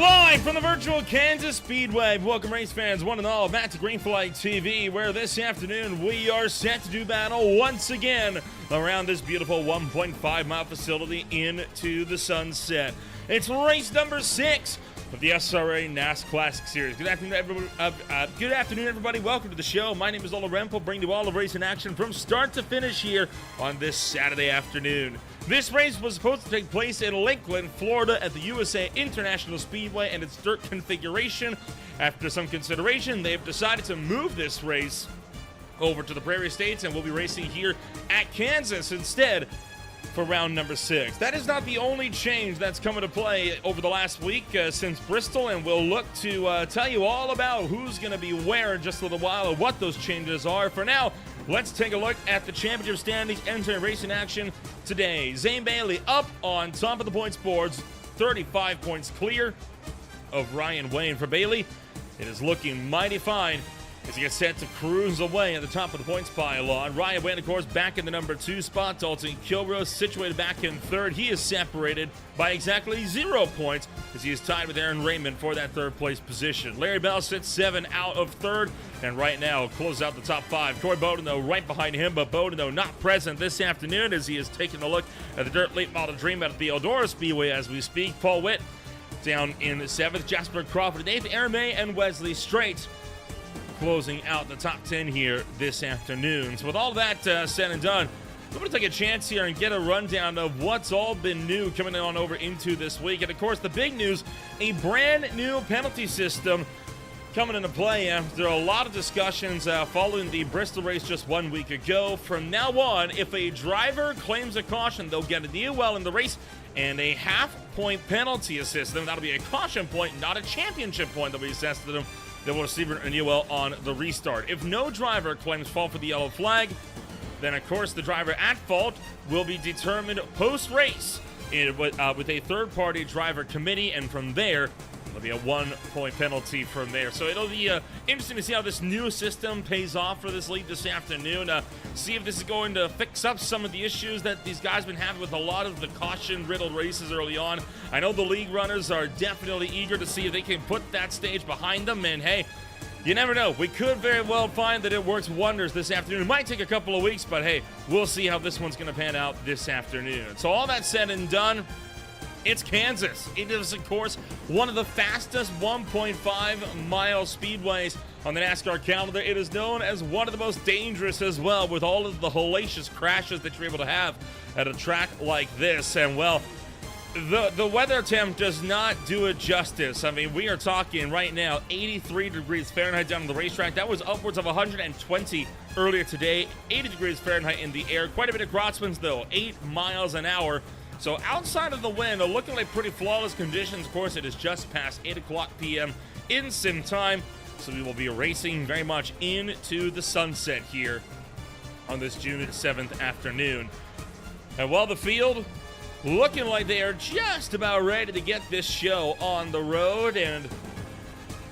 Live from the virtual Kansas Speedway, welcome race fans, one and all, back to Greenflight TV, where this afternoon we are set to do battle once again around this beautiful 1.5 mile facility into the sunset. It's race number 6 of the SRA NasClassic series. Good afternoon, everybody. Welcome to the show. My name is Ola Rempel, bringing you all the racing action from start to finish here on this Saturday afternoon. This race was supposed to take place in Lakeland, Florida at the USA International Speedway and its dirt configuration. After some consideration, they've decided to move this race over to the Prairie States, and we'll be racing here at Kansas instead for round number 6. That is not the only change that's come into play over the last week since Bristol, and we'll look to tell you all about who's going to be where in just a little while and what those changes are. For now, let's take a look at the championship standings entering racing action today. Zane Bailey up on top of the points boards, 35 points clear of Ryan Wayne. For Bailey, it is looking mighty fine as he gets set to cruise away at the top of the points pile-on. Ryan Wayne, of course, back in the number 2 spot. Dalton Kilrose situated back in 3rd. He is separated by exactly 0 points as he is tied with Aaron Raymond for that 3rd place position. Larry Bell sits 7 out of 3rd, and right now closes out the top 5. Corey Bodeno right behind him, but Bodeno not present this afternoon as he is taking a look at the dirt late model dream at the Eldora Speedway as we speak. Paul Witt down in the 7th. Jasper Crawford, Dave Aramay, and Wesley Strait closing out the top 10 here this afternoon. So with all that said and done, we're going to take a chance here and get a rundown of what's all been new coming on over into this week. And of course, the big news, a brand new penalty system coming into play after a lot of discussions following the Bristol race just 1 week ago. From now on, if a driver claims a caution, they'll get a DOL in the race and a half-point penalty assist them. That'll be a caution point, not a championship point that'll be assessed to them. They will receive an EOL on the restart. If no driver claims fault for the yellow flag, then of course the driver at fault will be determined post-race with a third-party driver committee, and from there, there'll be a 1-point penalty from there. So it'll be interesting to see how this new system pays off for this league this afternoon. See if this is going to fix up some of the issues that these guys have been having with a lot of the caution-riddled races early on. I know the league runners are definitely eager to see if they can put that stage behind them, and hey, you never know. We could very well find that it works wonders this afternoon. It might take a couple of weeks, but hey, we'll see how this one's going to pan out this afternoon. So all that said and done, it's Kansas. It is, of course, one of the fastest 1.5-mile speedways on the NASCAR calendar. It is known as one of the most dangerous as well, with all of the hellacious crashes that you're able to have at a track like this. And, well, the weather temp does not do it justice. I mean, we are talking right now 83 degrees Fahrenheit down on the racetrack. That was upwards of 120 earlier today. 80 degrees Fahrenheit in the air. Quite a bit of crosswinds, though, 8 miles an hour. So outside of the wind, looking like pretty flawless conditions. Of course, it is just past 8 o'clock p.m. in sim time, so we will be racing very much into the sunset here on this June 7th afternoon. And while the field looking like they are just about ready to get this show on the road, and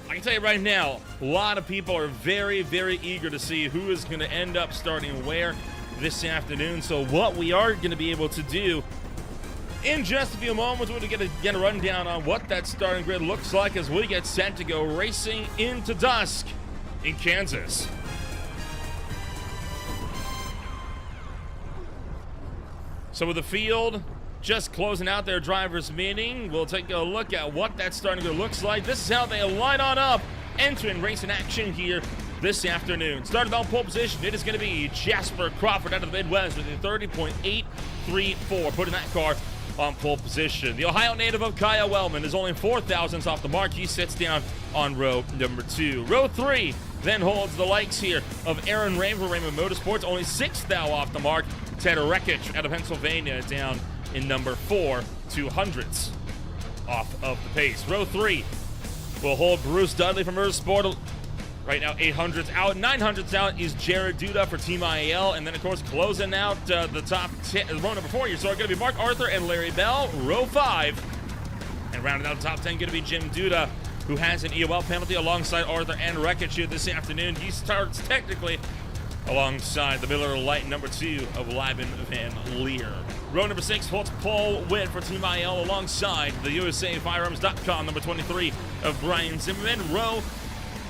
I can tell you right now, a lot of people are very, very eager to see who is going to end up starting where this afternoon. So what we are going to be able to do in just a few moments, we're going to get a rundown on what that starting grid looks like as we get set to go racing into dusk in Kansas. So with the field just closing out their drivers' meeting, we'll take a look at what that starting grid looks like. This is how they line on up, entering racing action here this afternoon. Starting on pole position, it is going to be Jasper Crawford out of the Midwest with a 30.834, putting that car on pole position. The Ohio native of Kyle Wellman is only 4 thousandths off the mark. He sits down on row number 2. Row 3 then holds the likes here of Aaron Raymond for Raymond Motorsports, only 6 thou off the mark. Ted Rekich out of Pennsylvania down in number 4, 200ths off of the pace. Row 3 will hold Bruce Dudley from Motorsport. Right now, 800s out. 900s out is Jared Duda for Team IAL. And then, of course, closing out the top 10, row number 4 here. So it's going to be Mark Arthur and Larry Bell, row 5. And rounding out the top 10, going to be Jim Duda, who has an EOL penalty alongside Arthur and Rekich here this afternoon. He starts technically alongside the Miller Light number 2 of Lyman Van Leer. Row number 6 holds Paul Witt for Team IL alongside the USAFirearms.com number 23 of Brian Zimmerman. Row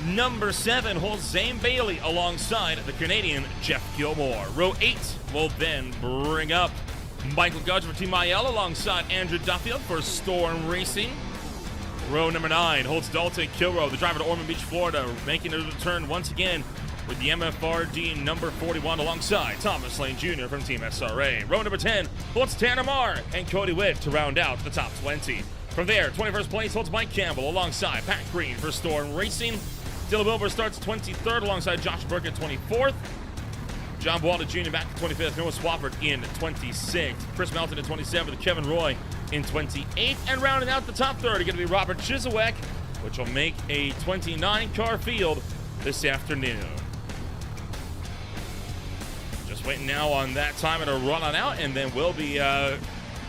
number 7 holds Zane Bailey alongside the Canadian Jeff Gilmore. Row 8 will then bring up Michael Gudge for Team IL alongside Andrew Duffield for Storm Racing. Row number 9 holds Dalton Kilroe, the driver to Ormond Beach, Florida, making a return once again with the MFRD number 41 alongside Thomas Lane Jr. from Team SRA. Row number 10 holds Tanner Marr and Cody Witt to round out the top 20. From there, 21st place holds Mike Campbell alongside Pat Green for Storm Racing. Dylan Wilbur starts 23rd alongside Josh Burke at 24th. John Walter Jr. back to 25th. Noah Swafford in 26th. Chris Melton at 27th. Kevin Roy in 28th. And rounding out the top 30 going to be Robert Chiswick, which will make a 29-car field this afternoon. Just waiting now on that timer to run on out, and then we'll be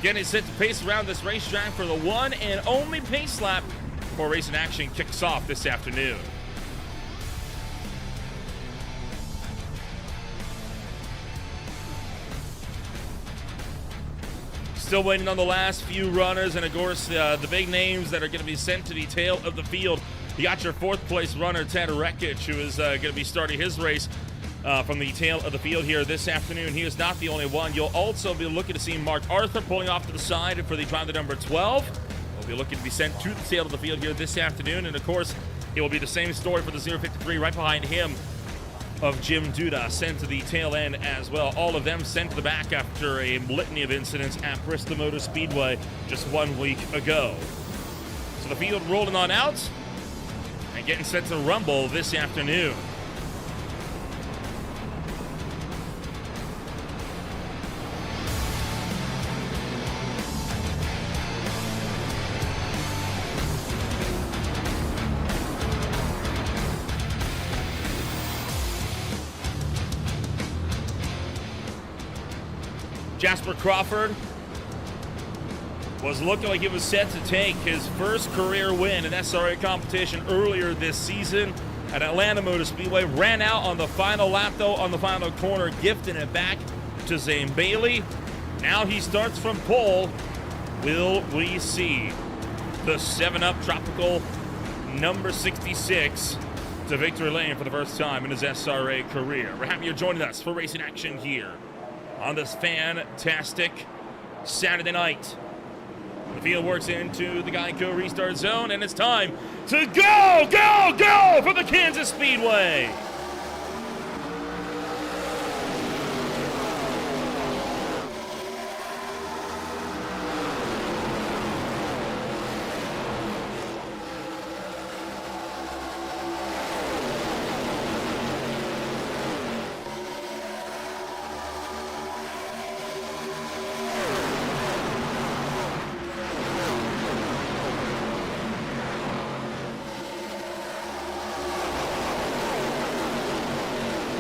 getting set to pace around this racetrack for the one and only pace lap before racing action kicks off this afternoon. Still waiting on the last few runners, and of course the big names that are going to be sent to the tail of the field. You got your 4th place runner, Ted Rekic, who is going to be starting his race from the tail of the field here this afternoon. He is not the only one. You'll also be looking to see Mark Arthur pulling off to the side for the driver number 12. Will be looking to be sent to the tail of the field here this afternoon, and of course it will be the same story for the 053 right behind him of Jim Duda, sent to the tail end as well. All of them sent to the back after a litany of incidents at Bristol Motor Speedway just 1 week ago. So the field rolling on out and getting set to rumble this afternoon. Jasper Crawford was looking like he was set to take his first career win in SRA competition earlier this season at Atlanta Motor Speedway. Ran out on the final lap, though, on the final corner, gifting it back to Zane Bailey. Now he starts from pole. Will we see the 7-Up Tropical number 66 to victory lane for the first time in his SRA career? We're happy you're joining us for racing action here on this fantastic Saturday night. The field works into the Geico restart zone, and it's time to go, go, go for the Kansas Speedway.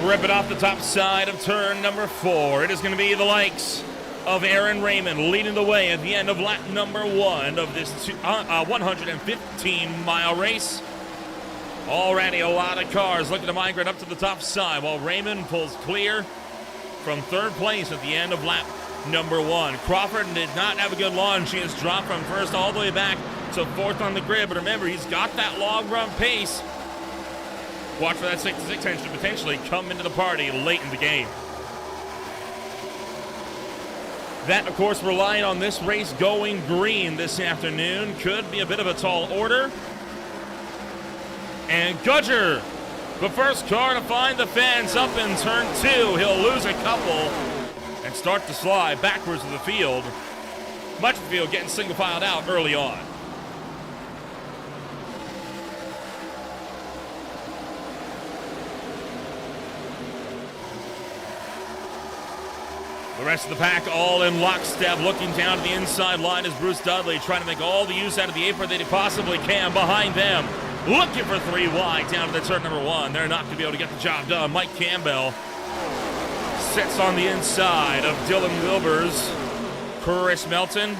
Rip it off the top side of turn number 4. It is going to be the likes of Aaron Raymond leading the way at the end of lap number 1 of this 115-mile race. Already a lot of cars looking to migrate up to the top side while Raymond pulls clear from 3rd place at the end of lap number 1. Crawford did not have a good launch. He has dropped from 1st all the way back to 4th on the grid, but remember, he's got that long run pace. Watch for that 66 engine to potentially come into the party late in the game. That, of course, relying on this race going green this afternoon. Could be a bit of a tall order. And Gudger, the first car to find the fence up in turn 2. He'll lose a couple and start to slide backwards to the field. Much of the field getting single filed out early on. The rest of the pack all in lockstep, looking down to the inside line as Bruce Dudley trying to make all the use out of the apron that he possibly can. Behind them, looking for 3 wide down to the turn number 1. They're not going to be able to get the job done. Mike Campbell sits on the inside of Dylan Wilbers. Chris Melton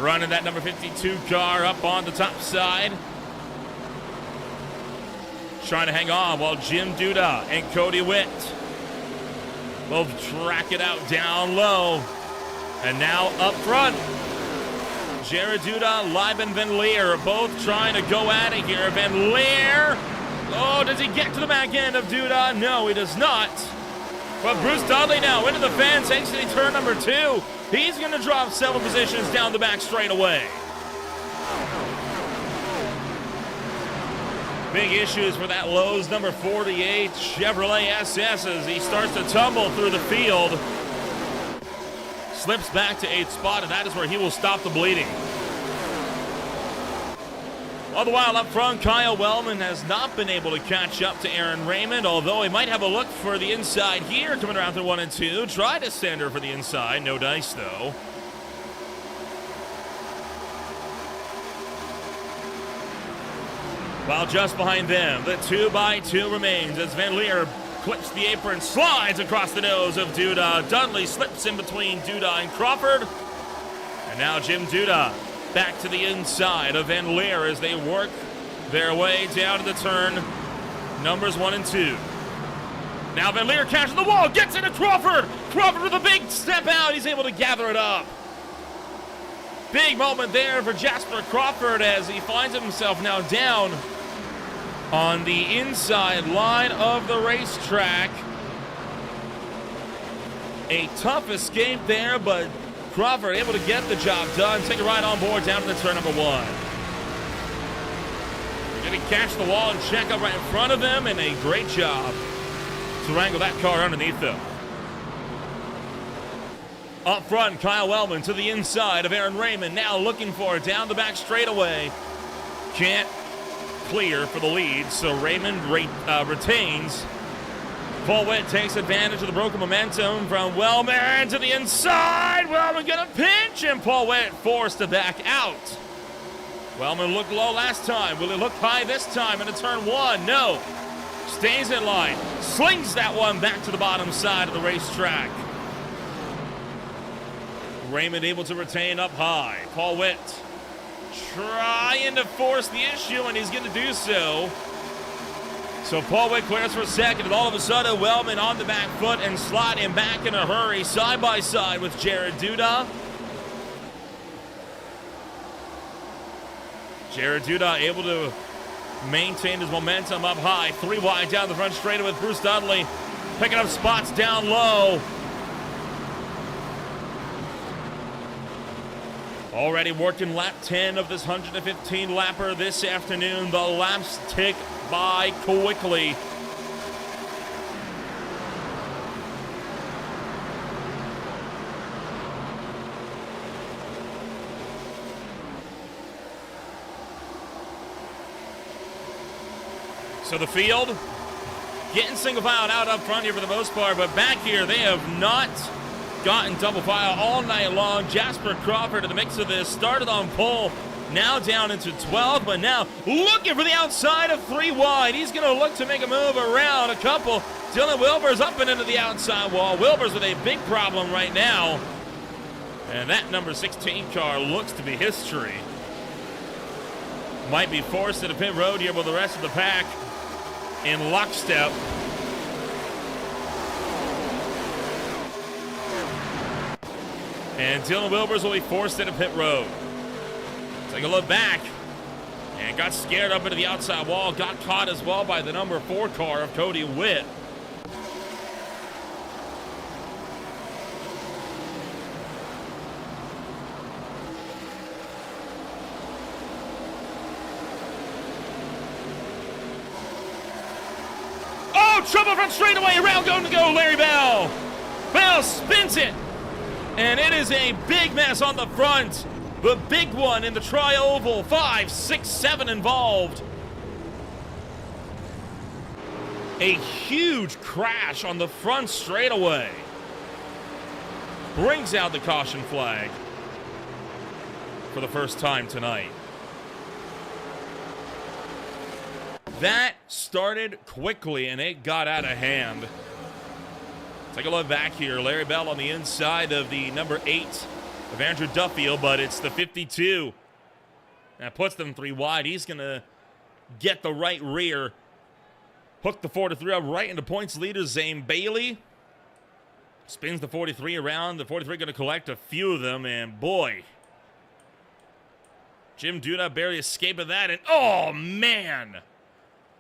running that number 52 car up on the top side. Trying to hang on while Jim Duda and Cody Witt both track it out down low. And now up front, Jared Duda, Lieben Van Leer, both trying to go at it here. Van Leer, oh, does he get to the back end of Duda? No, he does not. But Bruce Dudley now into the fence, exiting turn number 2. He's going to drop several positions down the back straightaway. Big issues for that Lowe's number 48 Chevrolet SS as he starts to tumble through the field. Slips back to 8th spot, and that is where he will stop the bleeding. All the while up front, Kyle Wellman has not been able to catch up to Aaron Raymond, although he might have a look for the inside here, coming around through 1 and 2. Tried to send her for the inside, no dice though. While just behind them, the 2x2 remains as Van Leer clips the apron, slides across the nose of Duda. Dudley slips in between Duda and Crawford. And now Jim Duda back to the inside of Van Leer as they work their way down to the turn numbers 1 and 2. Now Van Leer catches the wall, gets into Crawford. Crawford with a big step out. He's able to gather it up. Big moment there for Jasper Crawford as he finds himself now down on the inside line of the racetrack. A tough escape there, but Crawford able to get the job done. Take a ride on board down to the turn number 1. Going to catch the wall and check up right in front of him, and a great job to wrangle that car underneath them. Up front, Kyle Wellman to the inside of Aaron Raymond, now looking for it down the back straightaway. Can't clear for the lead, so Raymond retains. Paul Witt takes advantage of the broken momentum from Wellman to the inside. Wellman gonna pinch, and Paul Witt forced to back out. Wellman looked low last time. Will he look high this time into turn 1? No. Stays in line. Slings that one back to the bottom side of the racetrack. Raymond able to retain up high. Paul Witt trying to force the issue, and he's going to do so. So Paul Witt clears for second, and all of a sudden, Wellman on the back foot and sliding back in a hurry, side by side with Jared Duda. Jared Duda able to maintain his momentum up high. 3 wide down the front straightaway with Bruce Dudley picking up spots down low. Already working lap 10 of this 115 lapper this afternoon. The laps tick by quickly. So the field getting single file out up front here for the most part, but back here they have not gotten double file all night long. Jasper Crawford in the mix of this, started on pole, now down into 12th, but now looking for the outside of 3 wide. He's going to look to make a move around a couple. Dylan Wilbers up and into the outside wall. Wilbers with a big problem right now. And that number 16 car looks to be history. Might be forced to the pit road here with the rest of the pack in lockstep. And Dylan Wilbers will be forced into pit road. Take a look back. And got scared up into the outside wall. Got caught as well by the number 4 car of Cody Witt. Oh, trouble from straightaway. Around going to go, Larry Bell. Bell spins it. And it is a big mess on the front. The big one in the tri-oval. 5, 6, 7 involved. A huge crash on the front straightaway. Brings out the caution flag for the first time tonight. That started quickly and it got out of hand. Take a look back here. Larry Bell on the inside of the number 8 of Andrew Duffield, but it's the 52. That puts them 3 wide. He's going to get the right rear. Hook the 4-3 up right into points leader Zane Bailey. Spins the 43 around. The 43 going to collect a few of them, and boy, Jim Duda barely escaping that. And oh man,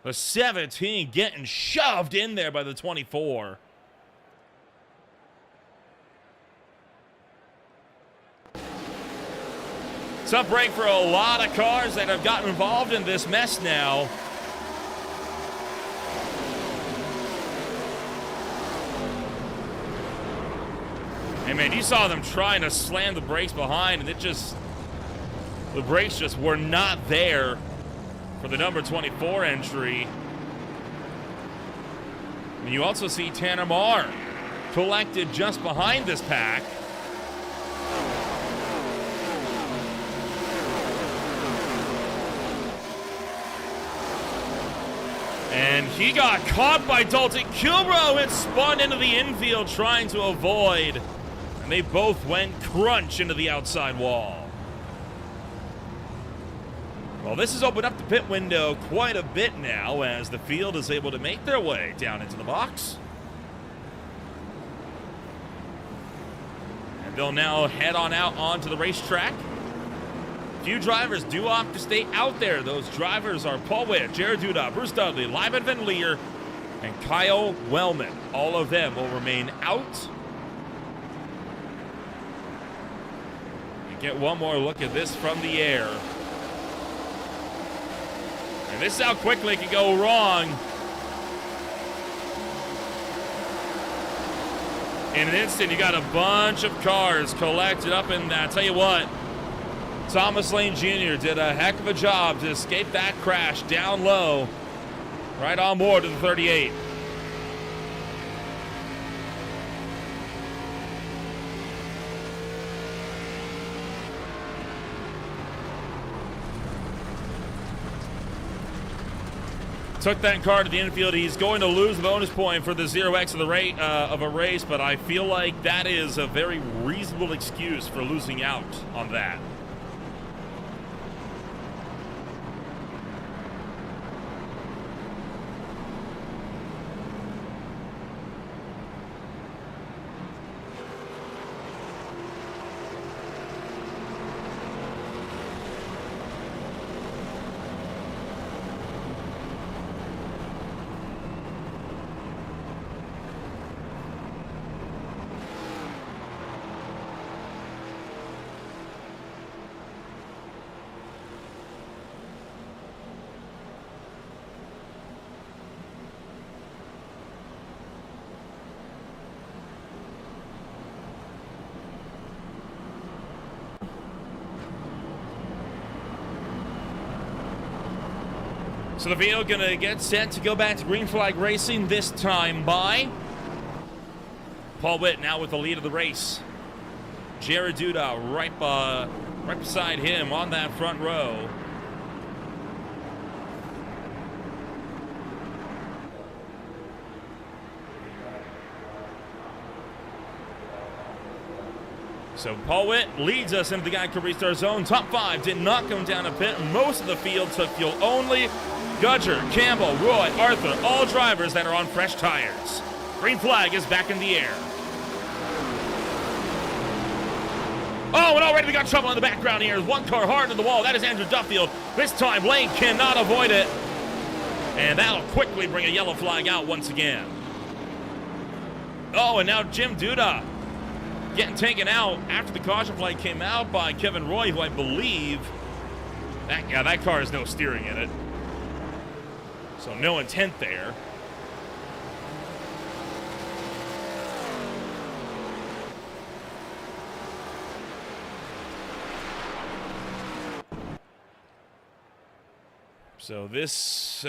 the 17 getting shoved in there by the 24. Tough break for a lot of cars that have gotten involved in this mess now. Hey man, you saw them trying to slam the brakes behind, and the brakes just were not there for the number 24 entry. And you also see Tanner Marr collected just behind this pack. And he got caught by Dalton Kilbrough and spun into the infield trying to avoid. And they both went crunch into the outside wall. Well, this has opened up the pit window quite a bit now as the field is able to make their way down into the box. And they'll now head on out onto the racetrack. Few drivers do opt to stay out there. Those drivers are Paul Witt, Jared Duda, Bruce Dudley, Lyman Van Leer, and Kyle Wellman. All of them will remain out. And get one more look at this from the air. And this is how quickly it can go wrong. In an instant, you got a bunch of cars collected up in that. I tell you what, Thomas Lane Jr. did a heck of a job to escape that crash down low, right on board to the 38. Took that car to the infield. He's going to lose the bonus point for the 0x of a race, but I feel like that is a very reasonable excuse for losing out on that. So the field gonna get set to go back to green flag racing, this time by Paul Witt now with the lead of the race. Jared Duda right beside him on that front row. So Paul Witt leads us into the Geico Restart Zone. Top 5 did not come down a pit. Most of the field took fuel only. Gudger, Campbell, Roy, Arthur, all drivers that are on fresh tires. Green flag is back in the air. Oh, and already we got trouble in the background here. One car hard to the wall. That is Andrew Duffield. This time Lane cannot avoid it. And that'll quickly bring a yellow flag out once again. Oh, and now Jim Duda getting taken out after the caution flag came out by Kevin Roy, who I believe that car has no steering in it. So no intent there. So this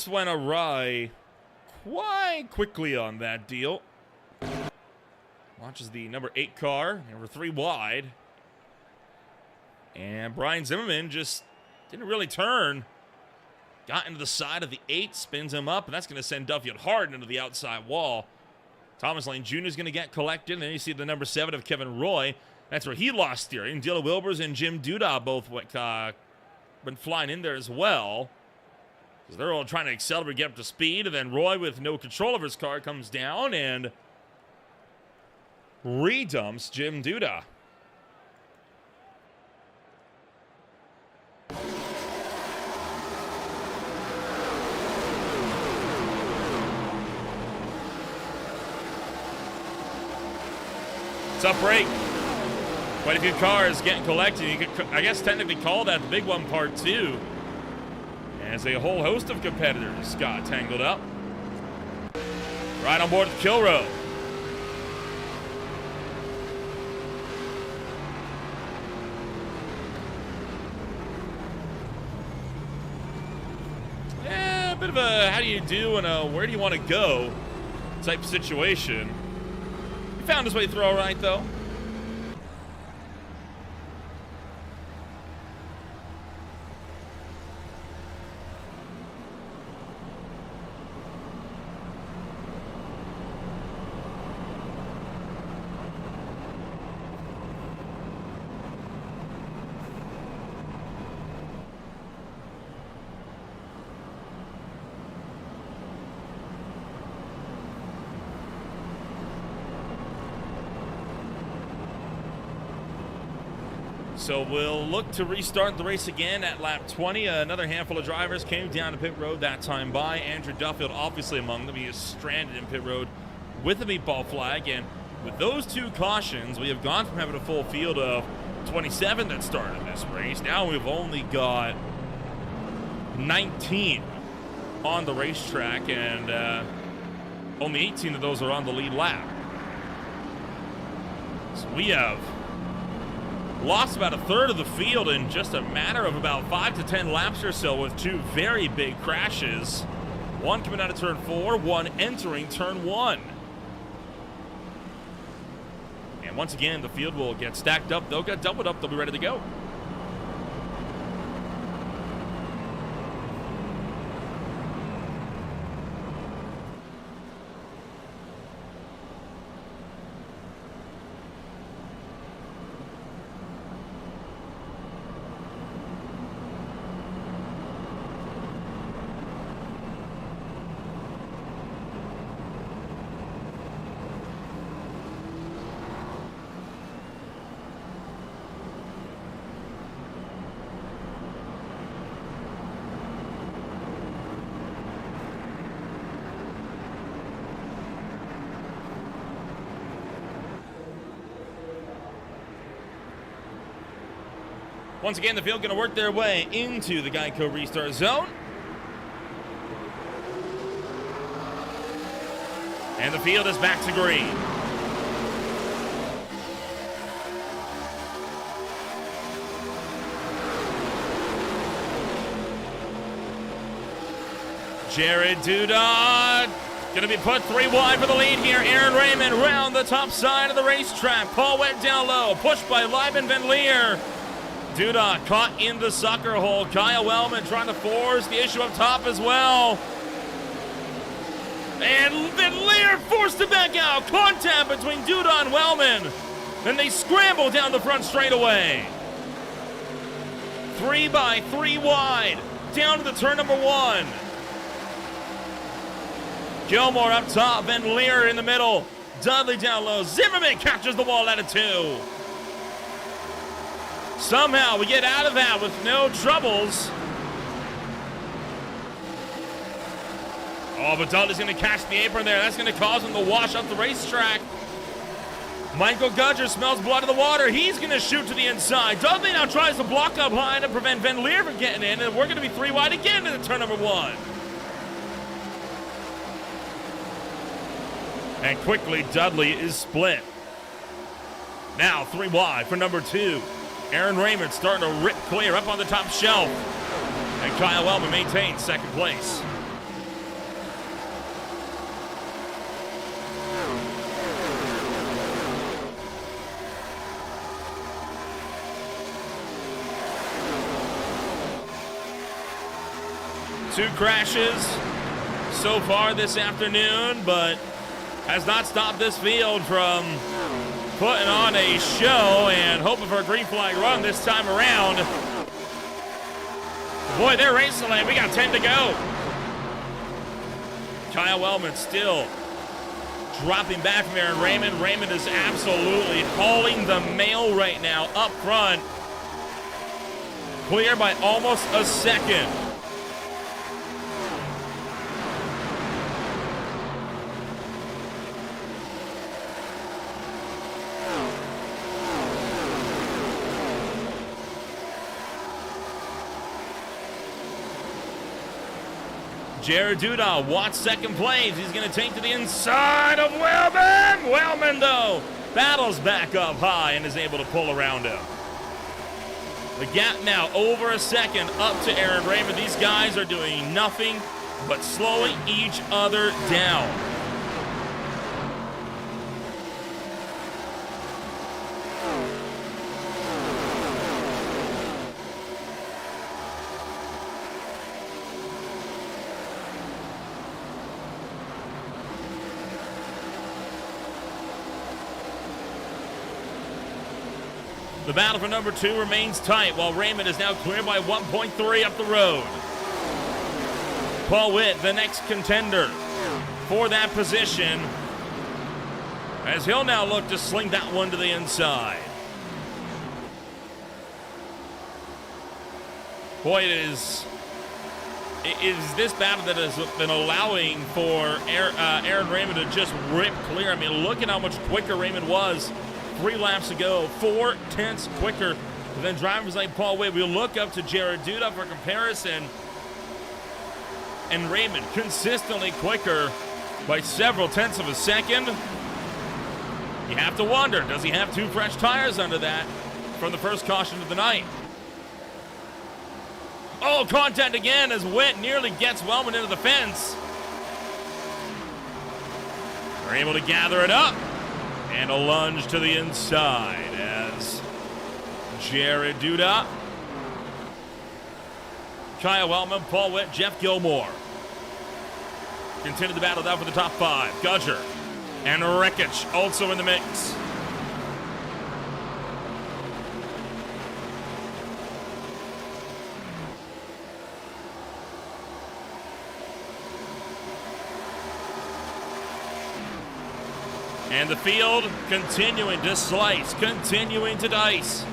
went awry quite quickly on that deal. Launches the number 8 car, number 3 wide. And Brian Zimmerman just didn't really turn. Got into the side of the 8, spins him up, and that's going to send Duffield hard into the outside wall. Thomas Lane Jr. is going to get collected. And then you see the number 7 of Kevin Roy. That's where he lost steering. Dylan Wilbers and Jim Duda both been flying in there as well. Because they're all trying to accelerate, get up to speed. And then Roy, with no control of his car, comes down and redumps Jim Duda. It's up break. Quite a few cars getting collected. You could, I guess, technically call that the big one part 2. As a whole host of competitors got tangled up. Right on board with Kill Row. Yeah, a bit of a how do you do and a where do you want to go type situation. He found his way through all right, though. So we'll look to restart the race again at lap 20. Another handful of drivers came down to pit road that time by. Andrew Duffield obviously among them. He is stranded in pit road with the meatball flag. And with those 2 cautions, we have gone from having a full field of 27 that started this race. Now we've only got 19 on the racetrack, and only 18 of those are on the lead lap. So we have lost about a third of the field in just a matter of about 5 to 10 laps or so, with 2 very big crashes. One coming out of turn 4, one entering turn 1. And once again, the field will get stacked up. They'll get doubled up. They'll be ready to go. Once again, the field going to work their way into the Geico restart zone. And the field is back to green. Jared Duda going to be put 3 wide for the lead here. Aaron Raymond round the top side of the racetrack. Paul Wett down low, pushed by Lyman Van Leer. Duda caught in the sucker hole. Kyle Wellman trying to force the issue up top as well. And Van Leer forced to back out. Contact between Duda and Wellman. Then they scramble down the front straightaway. 3 by 3 wide. Down to the turn number 1. Gilmore up top. Van Leer in the middle. Dudley down low. Zimmerman catches the wall out of 2. Somehow we get out of that with no troubles. Oh, but Dudley's going to catch the apron there. That's going to cause him to wash up the racetrack. Michael Gudger smells blood in the water. He's going to shoot to the inside. Dudley now tries to block up high to prevent Van Leer from getting in, and we're going to be 3 wide again into turn number 1. And quickly, Dudley is split. Now 3 wide for number 2. Aaron Raymond starting to rip clear up on the top shelf. And Kyle Wellman maintains second place. Two crashes so far this afternoon, but has not stopped this field from putting on a show and hoping for a green flag run this time around. Boy, they're racing late. We got 10 to go. Kyle Wellman still dropping back from Aaron Raymond. Raymond is absolutely hauling the mail right now up front. Clear by almost a second. Jared Duda wants second place. He's going to take to the inside of Wellman. Wellman, though, battles back up high and is able to pull around him. The gap now over a second up to Aaron Raymond. These guys are doing nothing but slowing each other down. The battle for number 2 remains tight, while Raymond is now clear by 1.3 up the road. Paul Witt, the next contender for that position, as he'll now look to sling that one to the inside. Boy, it is this battle that has been allowing for Aaron Raymond to just rip clear. I mean, look at how much quicker Raymond was 3 laps ago, 4/10 quicker than drivers like Paul Witt. We'll look up to Jared Duda for comparison, and Raymond consistently quicker by several tenths of a second. You have to wonder, does he have 2 fresh tires under that from the first caution of the night? Oh, contact again as Witt nearly gets Wellman into the fence. They're able to gather it up. And a lunge to the inside as Jared Duda, Kyle Wellman, Paul Witt, Jeff Gilmore continue the battle down for the top 5. Gudger and Rekic also in the mix. And the field continuing to slice, continuing to dice.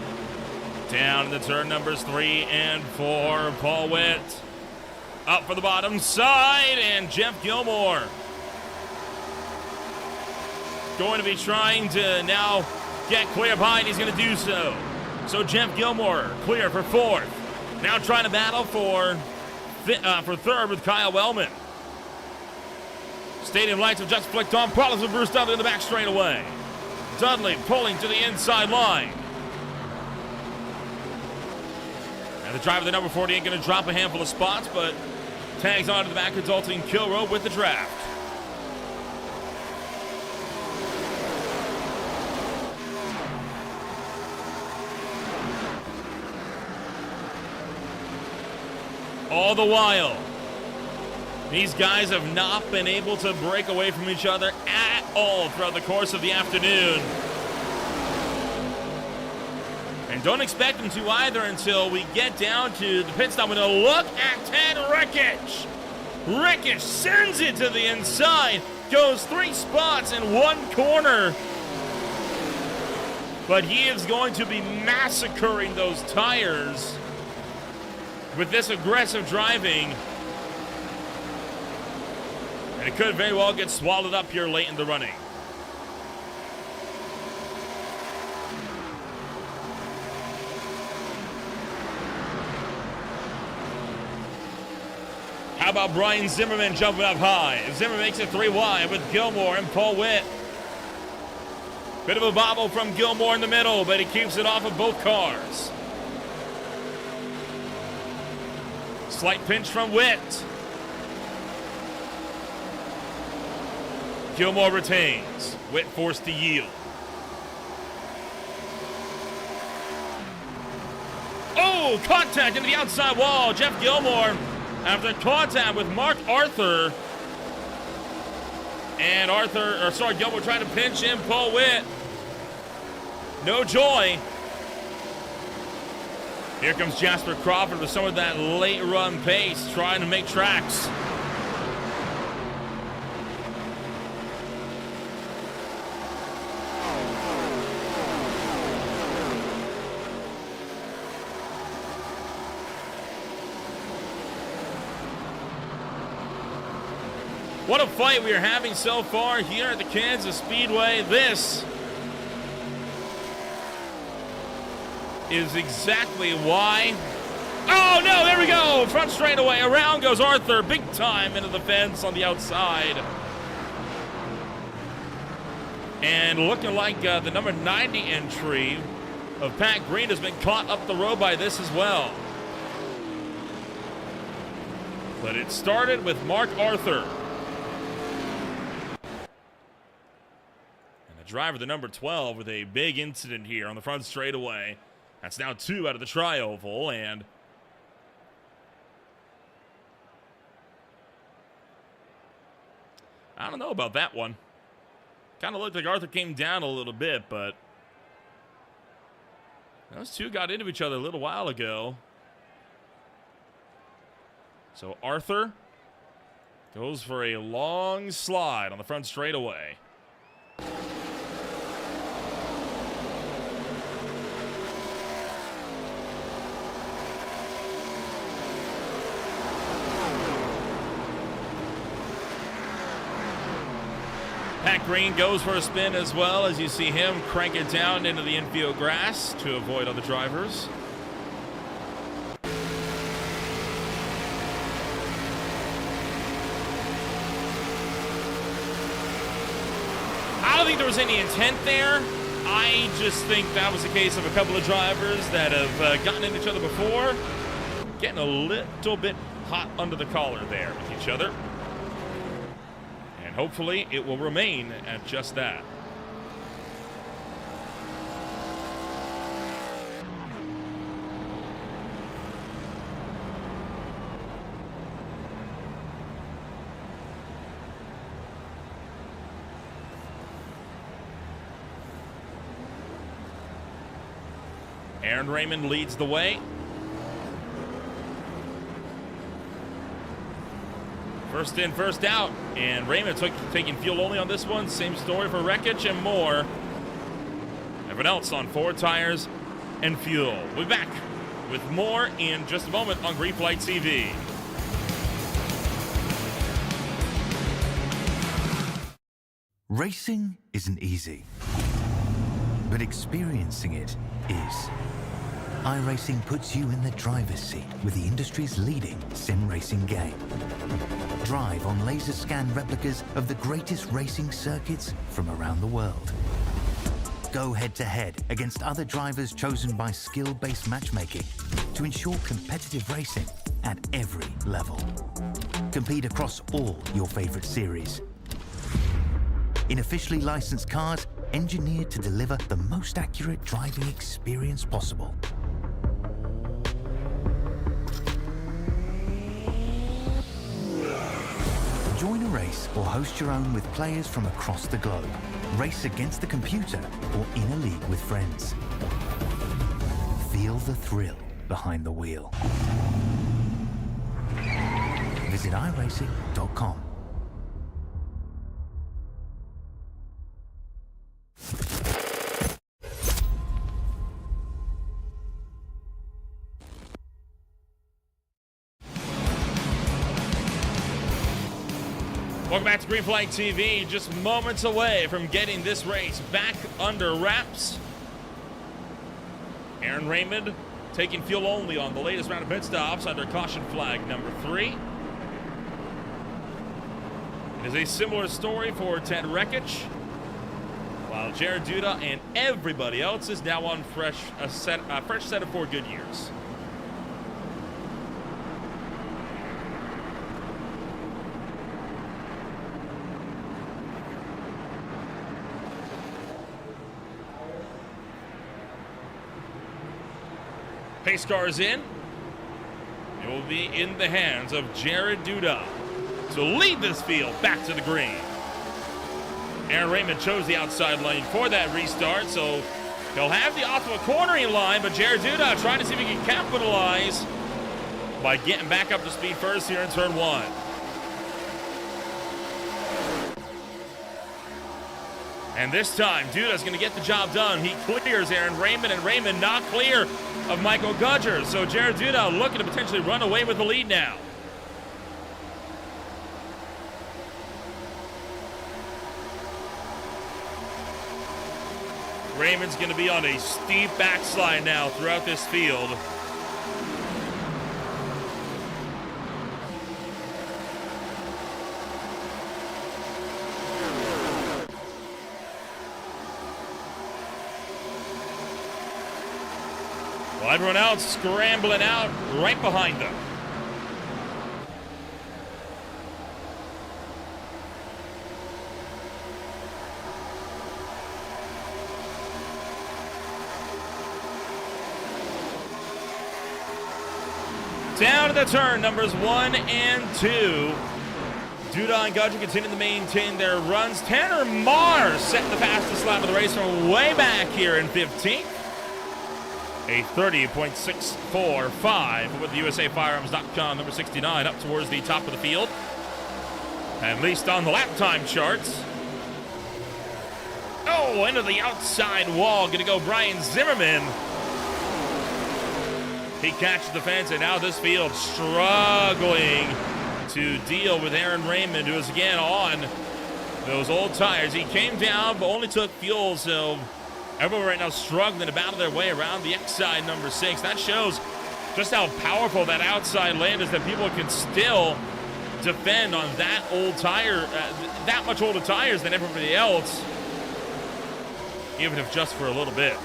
Down the turn numbers 3 and 4. Paul Witt up for the bottom side, and Jeff Gilmore going to be trying to now get clear behind. He's going to do so. So Jeff Gilmore clear for 4th. Now trying to battle for 3rd with Kyle Wellman. Stadium lights have just flicked on. Problems with Bruce Dudley in the back straightaway. Dudley pulling to the inside line. And the driver of the number 40 ain't going to drop a handful of spots, but tags onto the back, resulting in Kilroe with the draft. All the while, these guys have not been able to break away from each other at all throughout the course of the afternoon. And don't expect them to either until we get down to the pit stop. We're going to look at Ted Rekic. Rekic sends it to the inside, goes 3 spots in 1 corner. But he is going to be massacring those tires with this aggressive driving. And it could very well get swallowed up here late in the running. How about Brian Zimmerman jumping up high? Zimmerman makes it 3 wide with Gilmore and Paul Witt. Bit of a bobble from Gilmore in the middle, but he keeps it off of both cars. Slight pinch from Witt. Gilmore retains. Witt forced to yield. Oh, contact into the outside wall. Jeff Gilmore after contact with Mark Arthur. And Gilmore trying to pinch in Paul Witt. No joy. Here comes Jasper Crawford with some of that late run pace, trying to make tracks. What a fight we are having so far here at the Kansas Speedway. This is exactly why. Oh no, there we go. Front straightaway. Around goes Arthur. Big time into the fence on the outside. And looking like the number 90 entry of Pat Green has been caught up the road by this as well. But it started with Mark Arthur. And the driver, the number 12, with a big incident here on the front straightaway. That's now 2 out of the tri-oval, and I don't know about that one. Kind of looked like Arthur came down a little bit, but those two got into each other a little while ago. So Arthur goes for a long slide on the front straightaway. Pat Green goes for a spin as well, as you see him crank it down into the infield grass to avoid other drivers. I don't think there was any intent there. I just think that was a case of a couple of drivers that have gotten into each other before, getting a little bit hot under the collar there with each other. Hopefully, it will remain at just that. Aaron Raymond leads the way. First in, first out, and Raymond taking fuel only on this one. Same story for wreckage and more. Everyone else on 4 tires and fuel. We'll be back with more in just a moment on Green Flight TV. Racing isn't easy, but experiencing it is. iRacing puts you in the driver's seat with the industry's leading sim racing game. Drive on laser scan replicas of the greatest racing circuits from around the world. Go head-to-head against other drivers chosen by skill-based matchmaking to ensure competitive racing at every level. Compete across all your favorite series. In officially licensed cars, engineered to deliver the most accurate driving experience possible. Join a race or host your own with players from across the globe. Race against the computer or in a league with friends. Feel the thrill behind the wheel. Visit iRacing.com. Welcome back to Green Flight TV. Just moments away from getting this race back under wraps. Aaron Raymond taking fuel only on the latest round of pit stops under caution flag number 3. It is a similar story for Ted Wreckage, while Jared Duda and everybody else is now on a fresh set of 4 good years. Pace cars in. It will be in the hands of Jared Duda to lead this field back to the green. Aaron Raymond chose the outside lane for that restart, so he'll have the optimal cornering line, but Jared Duda trying to see if he can capitalize by getting back up to speed first here in turn 1. And this time, Duda's going to get the job done. He clears Aaron Raymond, and Raymond not clear of Michael Gudger. So Jared Duda looking to potentially run away with the lead now. Raymond's going to be on a steep backslide now throughout this field. Well, everyone else scrambling out right behind them. Down to the turn, numbers 1 and 2. Duda and Gudger continue to maintain their runs. Tanner Marr set the fastest lap of the race from way back here in 15th. A 30.645 with the USAFirearms.com, number 69, up towards the top of the field. At least on the lap time charts. Oh, into the outside wall. Going to go Brian Zimmerman. He catches the fence, and now this field struggling to deal with Aaron Raymond, who is again on those old tires. He came down, but only took fuel, so everyone right now struggling to battle their way around the X-side number 6. That shows just how powerful that outside land is, that people can still defend on that old tire, that much older tires than everybody else, even if just for a little bit.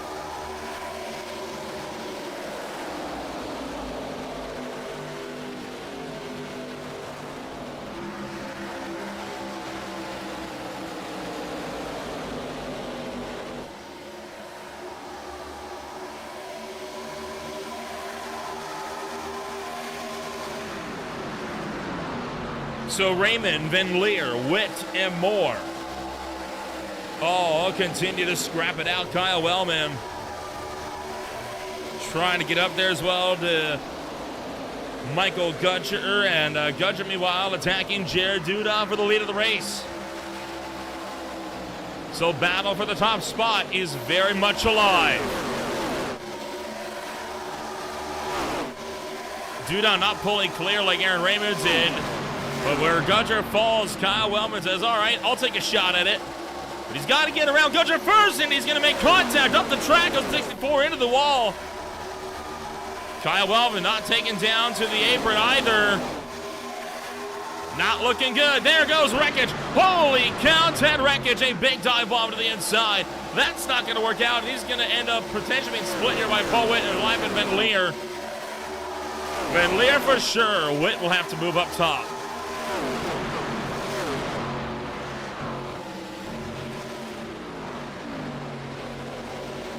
So Raymond, Van Leer, Witt, and Moore. Oh, continue to scrap it out. Kyle Wellman trying to get up there as well to Michael Gudger. And Gudger, meanwhile, attacking Jared Duda for the lead of the race. So battle for the top spot is very much alive. Duda not pulling clear like Aaron Raymond did. But where Gudger falls, Kyle Wellman says, all right, I'll take a shot at it. But he's got to get around Gudger first, and he's going to make contact up the track of 64 into the wall. Kyle Wellman not taken down to the apron either. Not looking good. There goes Wreckage. Holy cow, Ted Wreckage, a big dive bomb to the inside. That's not going to work out. He's going to end up potentially being split here by Paul Witt and Lyman Van Leer. Van Leer for sure. Witt will have to move up top.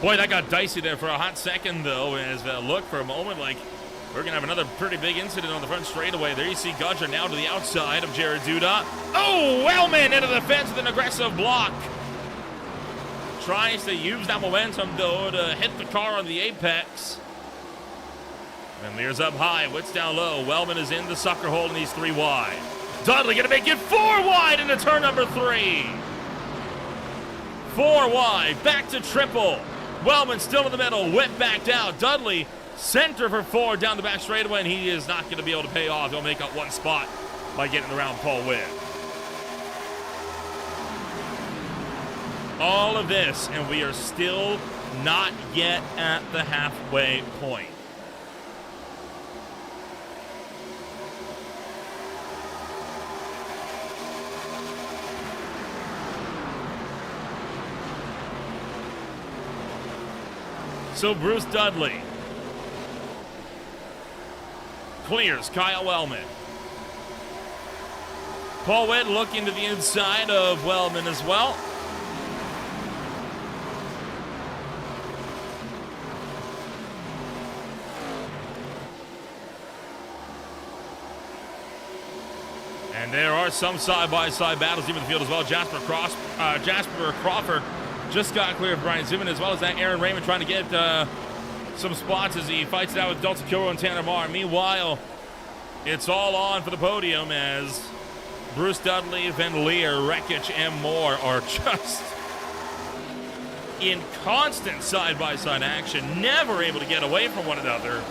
Boy, that got dicey there for a hot second, though, as looked for a moment like we're going to have another pretty big incident on the front straightaway. There you see Gudger now to the outside of Jared Duda. Oh, Wellman into the fence with an aggressive block. Tries to use that momentum, though, to hit the car on the apex. Van Leer's up high, Witt's down low. Wellman is in the sucker hole, and he's 3 wide. Dudley going to make it 4 wide into turn number 3. 4 wide, back to triple. Wellman still in the middle, Witt backed out. Dudley center for 4 down the back straightaway, and he is not going to be able to pay off. He'll make up 1 spot by getting around Paul Witt. All of this, and we are still not yet at the halfway point. So Bruce Dudley clears Kyle Wellman. Paul Witt looking to the inside of Wellman as well. And there are some side-by-side battles even in the field as well. Jasper Crawford just got clear of Brian Zimmerman, as well as that Aaron Raymond trying to get some spots as he fights it out with Dalton Kilroy and Tanner Marr. Meanwhile, it's all on for the podium as Bruce Dudley, Van Leer, Wreckage, and Moore are just in constant side-by-side action, never able to get away from one another.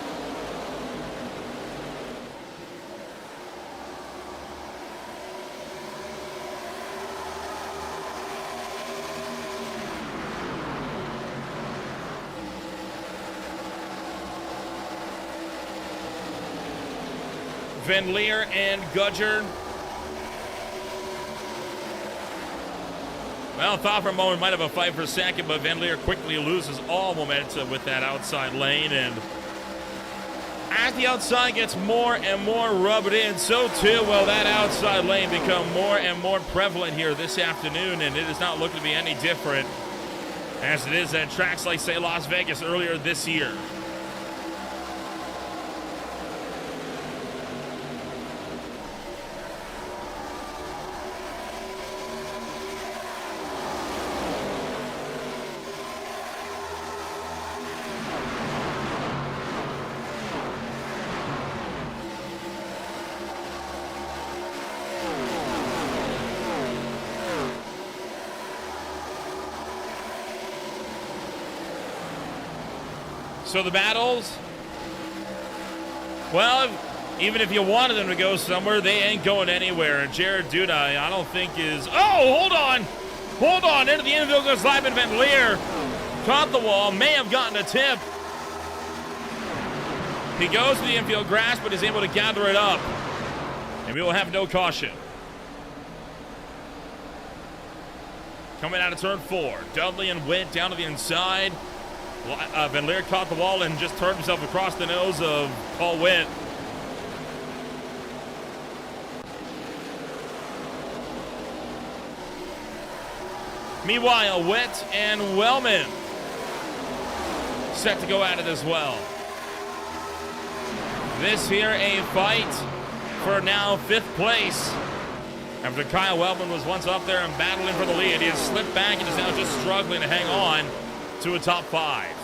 Van Leer and Gudger. Well, thought for a moment might have a fight for second, but Van Leer quickly loses all momentum with that outside lane. And as the outside gets more and more rubbed in, so too will that outside lane become more and more prevalent here this afternoon, and it is not looking to be any different as it is at tracks like, say, Las Vegas earlier this year. So the battles, well, even if you wanted them to go somewhere, they ain't going anywhere. And Jared Duda, I don't think is... Oh, hold on! Hold on! Into the infield goes Lyman Van Leer. Caught the wall, may have gotten a tip. He goes to the infield grass, but is able to gather it up. And we will have no caution. Coming out of turn 4, Dudley and Witt down to the inside. Van Leer caught the wall and just turned himself across the nose of Paul Witt. Meanwhile, Witt and Wellman set to go at it as well. This here a fight for now 5th place. After Kyle Wellman was once up there and battling for the lead, he has slipped back and is now just struggling to hang on to a top 5.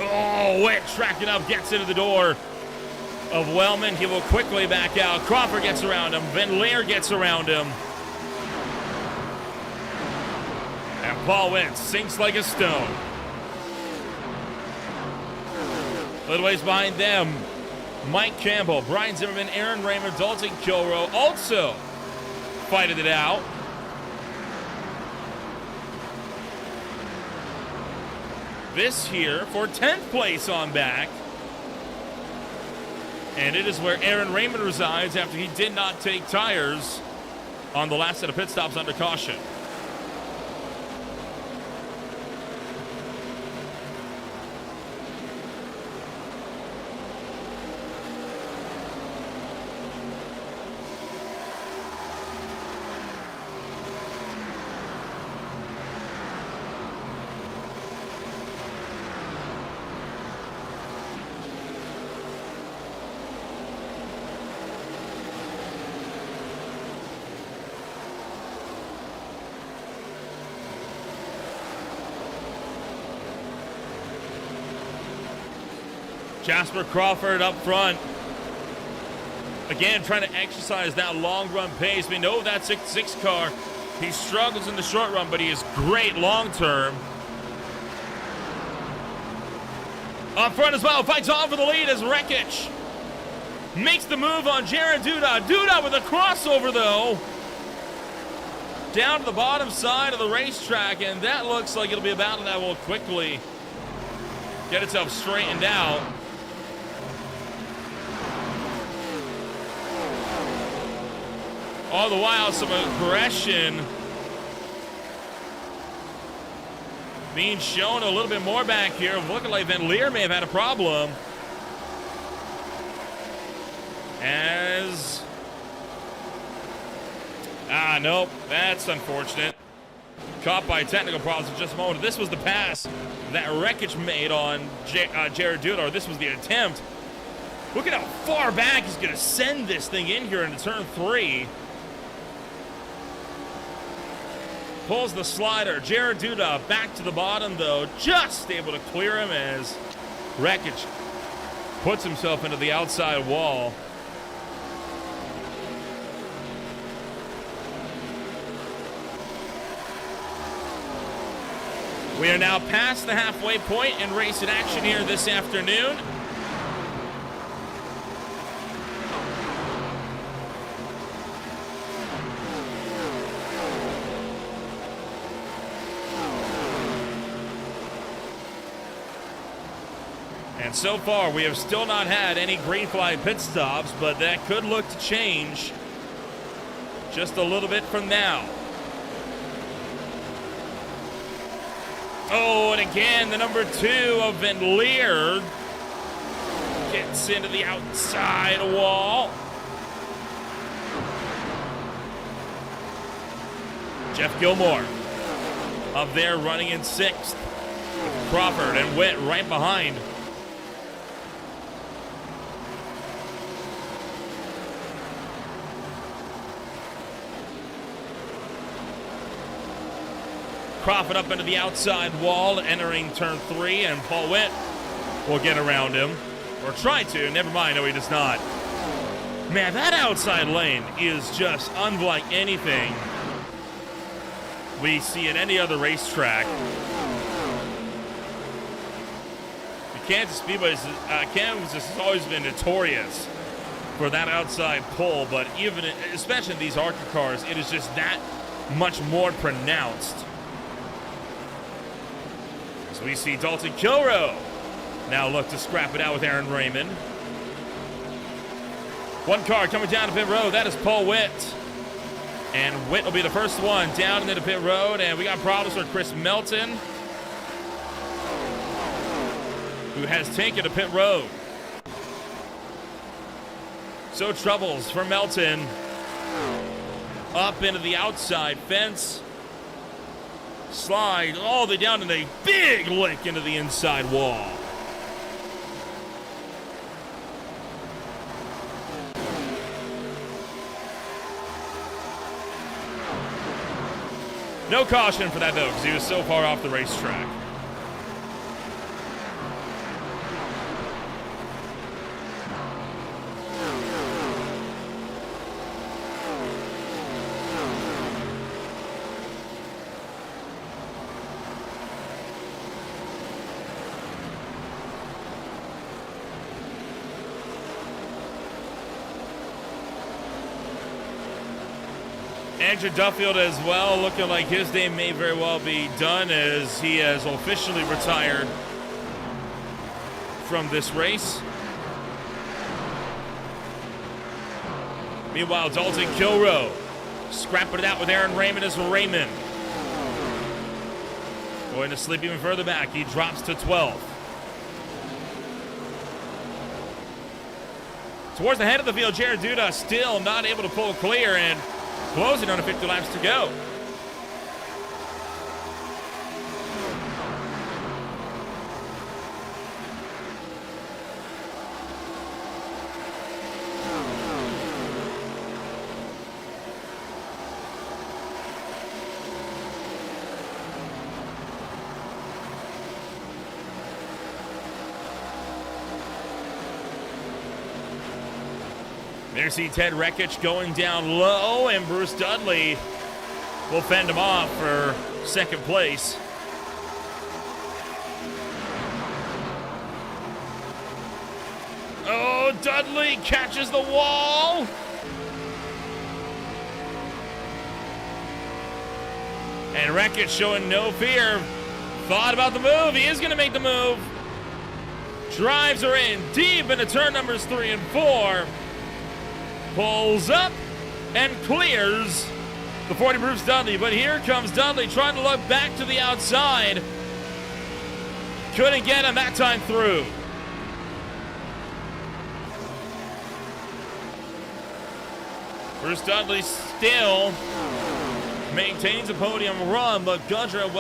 Oh, Witt tracking up, gets into the door of Wellman. He will quickly back out. Crawford gets around him. Van Leer gets around him. And Paul Witt sinks like a stone. A little ways behind them, Mike Campbell, Brian Zimmerman, Aaron Raymond, Dalton Kilrow also fighting it out. This here for 10th place on back. And it is where Aaron Raymond resides after he did not take tires on the last set of pit stops under caution. Jasper Crawford up front. Again, trying to exercise that long run pace. We know that 6 car, he struggles in the short run, but he is great long term. Up front as well, fights on for the lead as Rekich makes the move on Jared Duda. Duda with a crossover though. Down to the bottom side of the racetrack, and that looks like it'll be a battle that will quickly get itself straightened out. All the while, some aggression being shown a little bit more back here. Looking like Van Leer may have had a problem. As... nope, that's unfortunate. Caught by technical problems in just a moment. This was the pass that Rekich made on Jared Duda, or this was the attempt. Look at how far back he's going to send this thing in here into turn 3. Pulls the slider. Jared Duda back to the bottom, though. Just able to clear him as Rekich puts himself into the outside wall. We are now past the halfway point in race in action here this afternoon. And so far, we have still not had any green flag pit stops, but that could look to change just a little bit from now. Oh, and again, the number 2 of Van Leer gets into the outside wall. Jeff Gilmore up there running in 6th. Crawford and Witt right behind. Crawford up into the outside wall, entering turn 3, and Paul Witt will get around him. Or try to, never mind, no he does not. Man, that outside lane is just unlike anything we see at any other racetrack. The Kansas Speedway, Kansas has always been notorious for that outside pull, but even, especially in these ARCA cars, it is just that much more pronounced. So we see Dalton Kilroe now look to scrap it out with Aaron Raymond. One car coming down to pit road, that is Paul Witt. And Witt will be the first one down into the pit road, and we got problems for Chris Melton, who has taken to pit road. So troubles for Melton. Up into the outside fence. Slide all the way down, and a big lick into the inside wall. No caution for that, though, because he was so far off the racetrack. Andrew Duffield as well, looking like his day may very well be done as he has officially retired from this race. Meanwhile, Dalton Kilroe scrapping it out with Aaron Raymond as Raymond going to slip even further back. He drops to 12th. Towards the head of the field, Jared Duda still not able to pull clear and closing on 50 laps to go. There you see Ted Rekich going down low, and Bruce Dudley will fend him off for second place. Oh, Dudley catches the wall. And Rekich showing no fear. Thought about the move. He is going to make the move. Drives her in deep into turn numbers 3 and 4. Pulls up and clears the 40 Bruce Dudley. But here comes Dudley trying to look back to the outside. Couldn't get him that time through. Bruce Dudley still maintains a podium run, but Gudger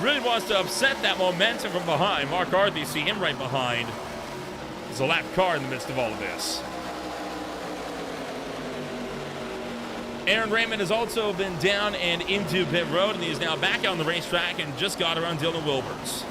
really wants to upset that momentum from behind. Mark Arthey, see him right behind. There's a lap car in the midst of all of this. Aaron Raymond has also been down and into pit road, and he is now back on the racetrack and just got around Dylan Wilbers.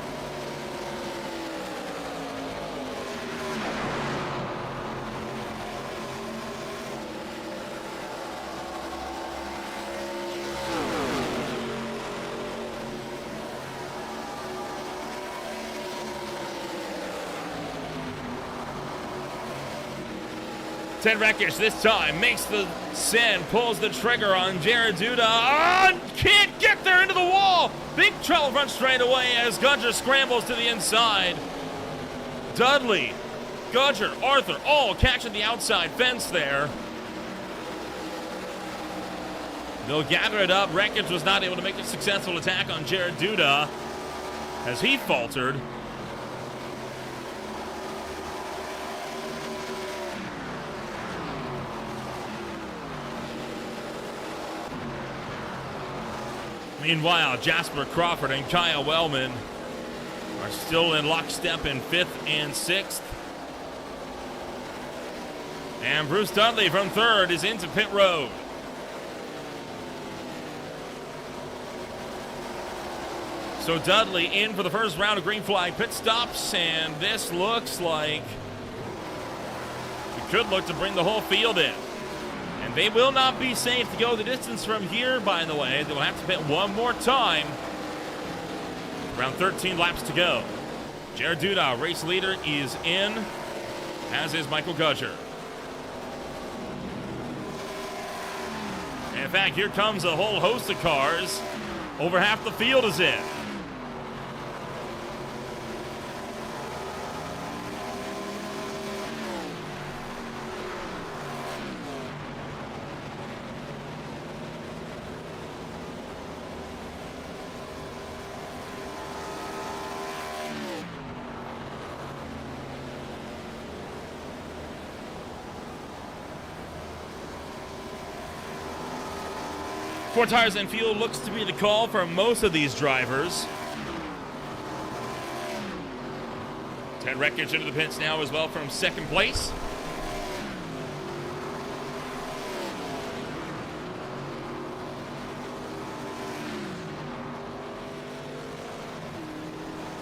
Ted Rekich this time makes the send, pulls the trigger on Jared Duda. Oh, can't get there into the wall. Big trouble front straight away as Gudger scrambles to the inside. Dudley, Gudger, Arthur, all catching the outside fence there. They'll gather it up. Wreckage was not able to make a successful attack on Jared Duda as he faltered. Meanwhile, Jasper Crawford and Kyle Wellman are still in lockstep in 5th and 6th. And Bruce Dudley from 3rd is into pit road. So Dudley in for the first round of green flag pit stops, and this looks like it could look to bring the whole field in. And they will not be safe to go the distance from here, by the way. They will have to pit one more time. Around 13 laps to go. Jared Duda, race leader, is in, as is Michael Gudger. And in fact, here comes a whole host of cars. Over half the field is in. Four tires and fuel looks to be the call for most of these drivers. Ted Wreckage into the pits now as well from 2nd place.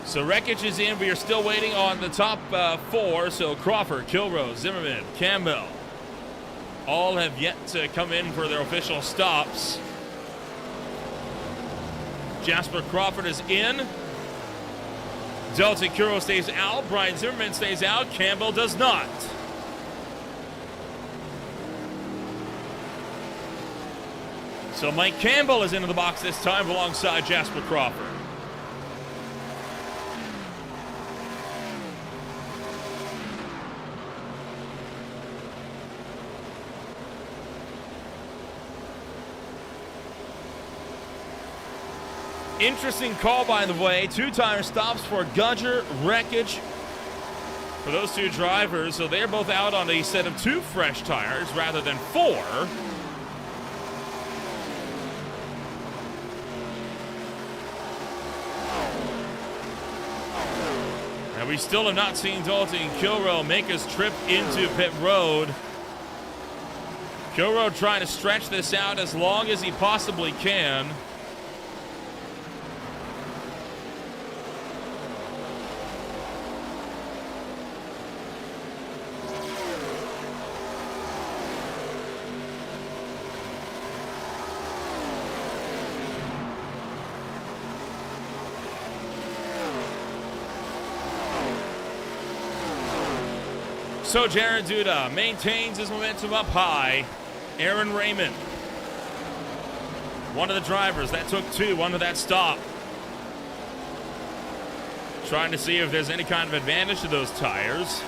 So Wreckage is in. We are still waiting on the top 4. So Crawford, Kilrose, Zimmerman, Campbell all have yet to come in for their official stops. Jasper Crawford is in. Delta Kuro stays out. Brian Zimmerman stays out. Campbell does not. So Mike Campbell is into the box this time alongside Jasper Crawford. Interesting call, by the way. 2-tire stops for Gudger, Wreckage, for those 2 drivers. So they're both out on a set of 2 fresh tires rather than 4. And we still have not seen Dalton Kilroe make his trip into pit road. Kilroe trying to stretch this out as long as he possibly can. So Jared Duda maintains his momentum up high. Aaron Raymond, one of the drivers that took 2 under that stop, trying to see if there's any kind of advantage to those tires.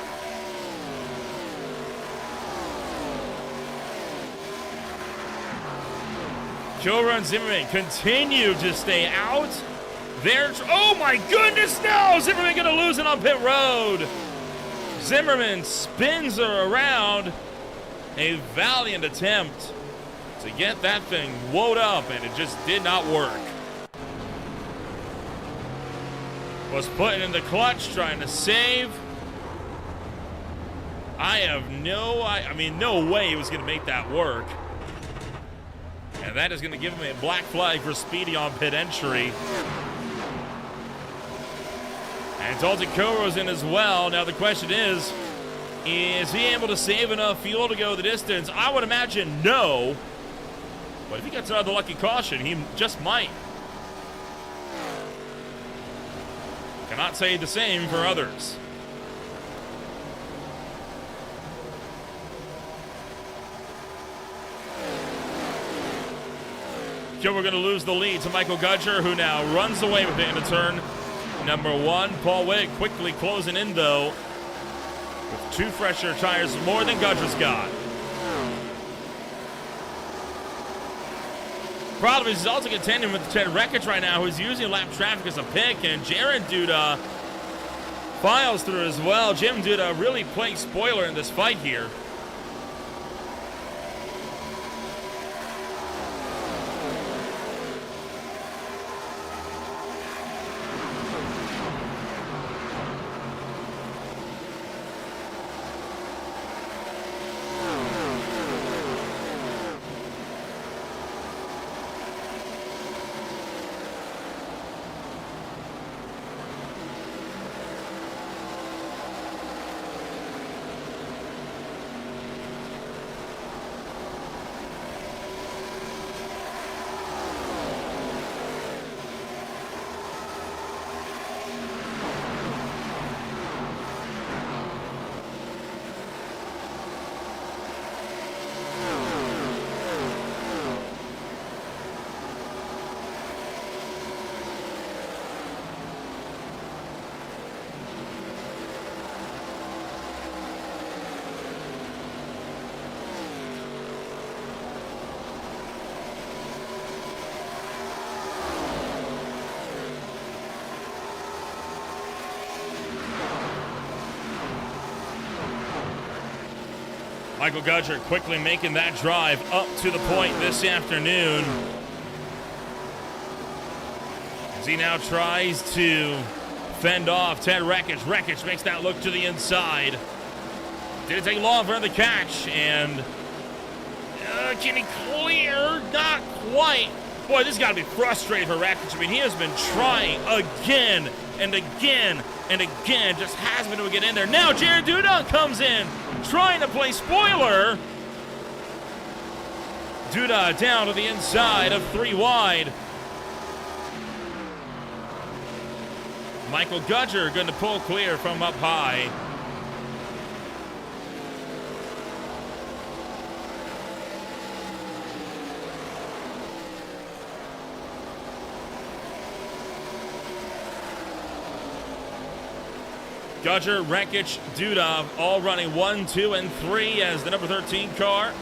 Kilroe and Zimmerman continue to stay out. Oh my goodness, no! Zimmerman gonna lose it on pit road. Zimmerman spins her around. A valiant attempt to get that thing woed up, and it just did not work. Was putting in the clutch, trying to save. I mean, no way he was going to make that work. And that is going to give him a black flag for speedy on pit entry. And Dalton Kilroe's in as well. Now the question is he able to save enough fuel to go the distance? I would imagine no. But if he gets another lucky caution, he just might. Cannot say the same for others. Kilroe going to lose the lead to Michael Gudger, who now runs away with it into turn number 1. Paul Witt quickly closing in, though, with 2 fresher tires more than Gudger's got. Problem is he's also contending with Ted Wreckage right now, who's using lap traffic as a pick, and Jared Duda files through as well. Jim Duda really playing spoiler in this fight here. Michael Gudger quickly making that drive up to the point this afternoon, as he now tries to fend off Ted Wreckage. Wreckage makes that look to the inside. Didn't take long for him to catch, and can he clear? Not quite. Boy, this has got to be frustrating for Wreckage. I mean, he has been trying again and again and again, just hasn't been able to get in there. Now Jared Duda comes in, trying to play spoiler. Duda down to the inside of 3 wide. Michael Gudger going to pull clear from up high. Gudger, Wreckage, Duda all running 1, 2, and 3 as the number 13 car.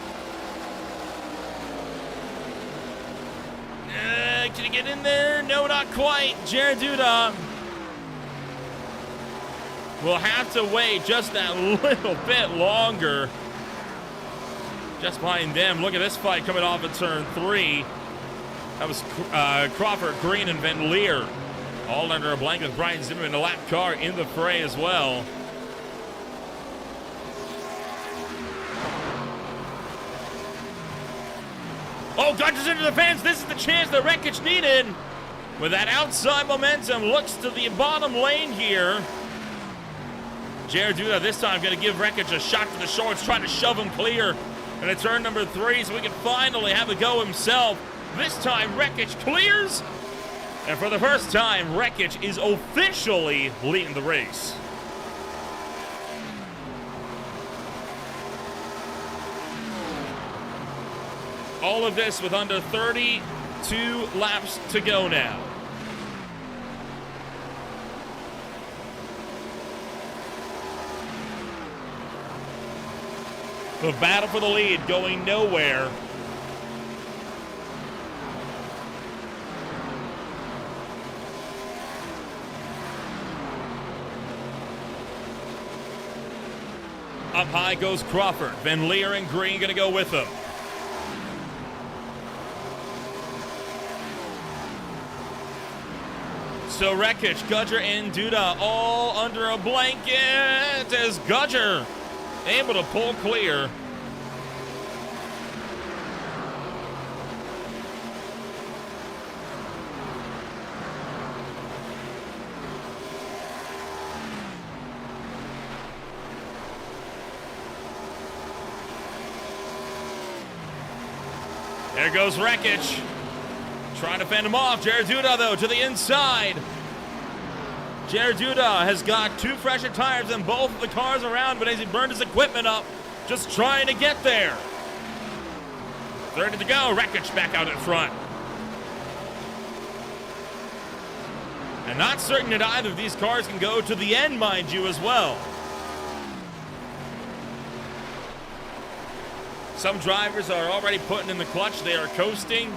Can he get in there? No, not quite. Jared Duda will have to wait just that little bit longer. Just behind them. Look at this fight coming off of turn 3. That was Crawford, Green, and Van Leer. All under a blanket with Brian Zimmerman, a lap car in the fray as well. Oh, Gudger's into the fence. This is the chance that Wreckage needed. With that outside momentum, looks to the bottom lane here. Jared Duda this time going to give Wreckage a shot to the shorts, trying to shove him clear. And it's turn number 3, so we can finally have a go himself. This time, Wreckage clears. And for the first time, Wreckage is officially leading the race. All of this with under 32 laps to go now. The battle for the lead going nowhere. Up high goes Crawford. Van Leer and Green going to go with him. So Wreckage, Gudger, and Duda all under a blanket as Gudger able to pull clear. There goes Wreckage. Trying to fend him off. Jared Duda, though, to the inside. Jared Duda has got 2 fresher tires in both of the cars around, but as he burned his equipment up, just trying to get there. 30 to go. Wreckage back out in front. And not certain that either of these cars can go to the end, mind you, as well. Some drivers are already putting in the clutch. They are coasting.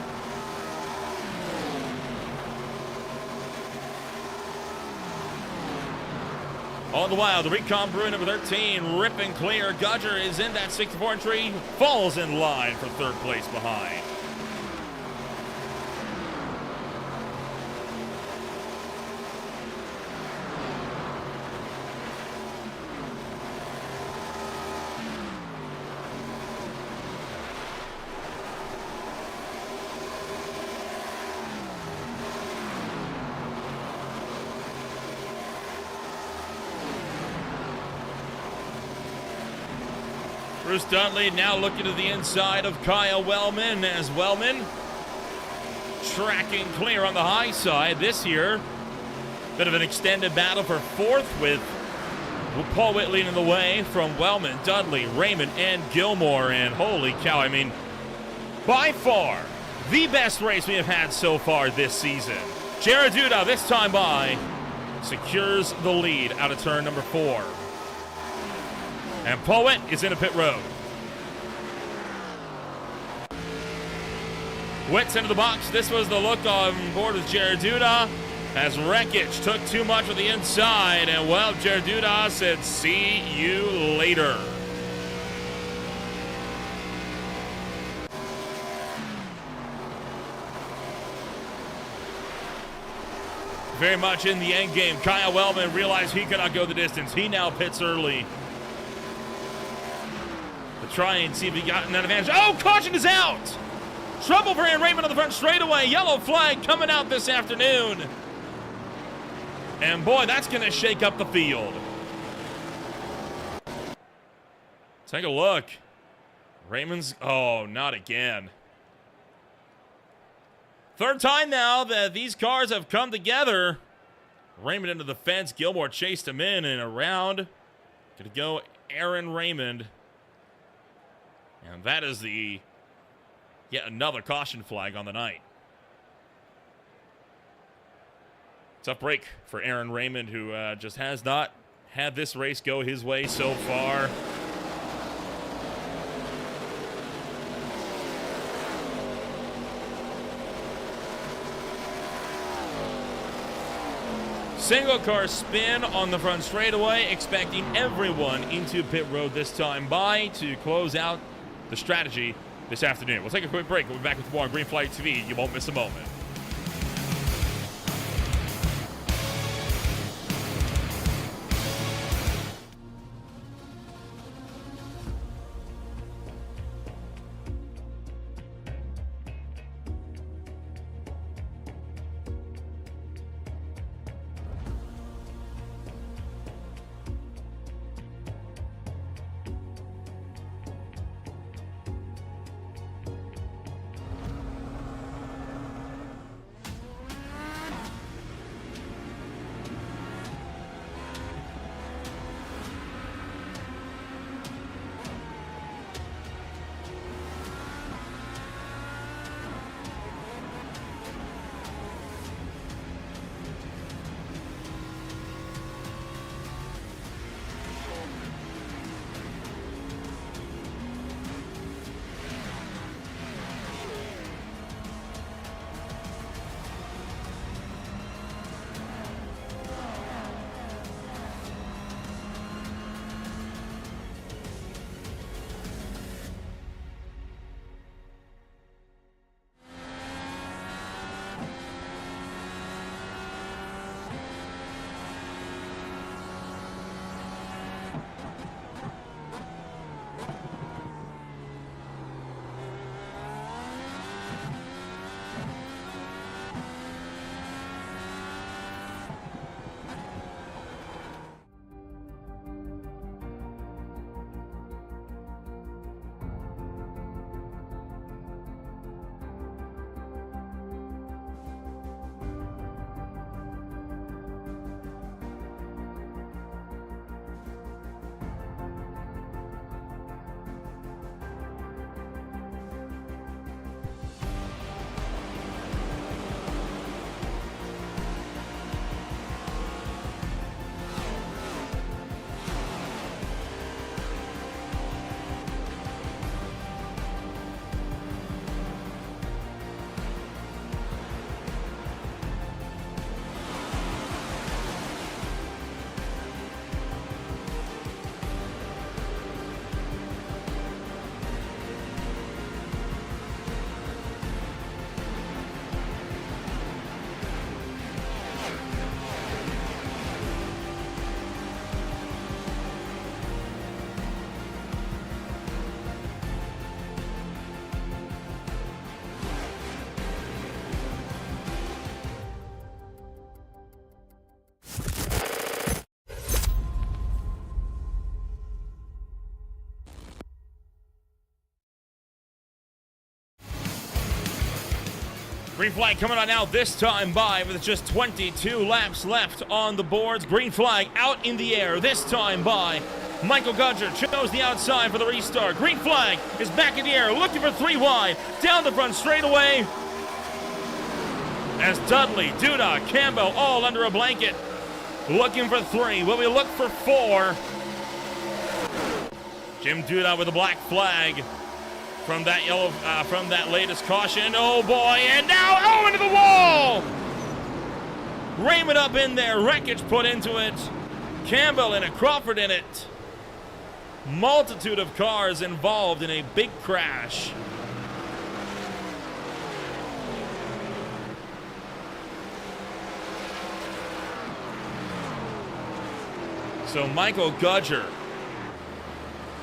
All the while, the Recon Brew number 13, ripping clear. Gudger is in that 64 entry, falls in line for third place behind. Bruce Dudley now looking to the inside of Kyle Wellman as Wellman tracking clear on the high side this year. Bit of an extended battle for fourth with Paul Whitley in the way from Wellman, Dudley, Raymond, and Gilmore. And holy cow, I mean, by far the best race we have had so far this season. Jared Duda, this time by, secures the lead out of turn number 4. And Poet is in a pit road. Witt's into the box. This was the look on board with Jared Duda as Wreckage took too much with the inside. And, well, Jared Duda said, see you later. Very much in the end game. Kyle Wellman realized he could not go the distance. He now pits early. Try and see if he got that advantage. Oh, caution is out! Trouble for Aaron Raymond on the front straightaway. Yellow flag coming out this afternoon. And boy, that's going to shake up the field. Take a look. Raymond's, oh, not again. Third time now that these cars have come together. Raymond into the fence. Gilmore chased him in and around. Gonna go Aaron Raymond. And that is yet another caution flag on the night. Tough break for Aaron Raymond, who just has not had this race go his way so far. Single car spin on the front straightaway, expecting everyone into pit road this time by to close out the strategy this afternoon. We'll take a quick break. We'll be back with more on Green Flag TV. You won't miss a moment. Green flag coming on out this time by with just 22 laps left on the boards. Green flag out in the air this time by Michael Gudger chose the outside for the restart. Green flag is back in the air, looking for 3 wide. Down the front straightaway. As Dudley, Duda, Campbell all under a blanket. Looking for 3. Will we look for 4? Jim Duda with a black flag from that from that latest caution. Oh boy, and now into the wall! Raymond up in there, wreckage put into it. Campbell in it, Crawford in it. Multitude of cars involved in a big crash. So Michael Gudger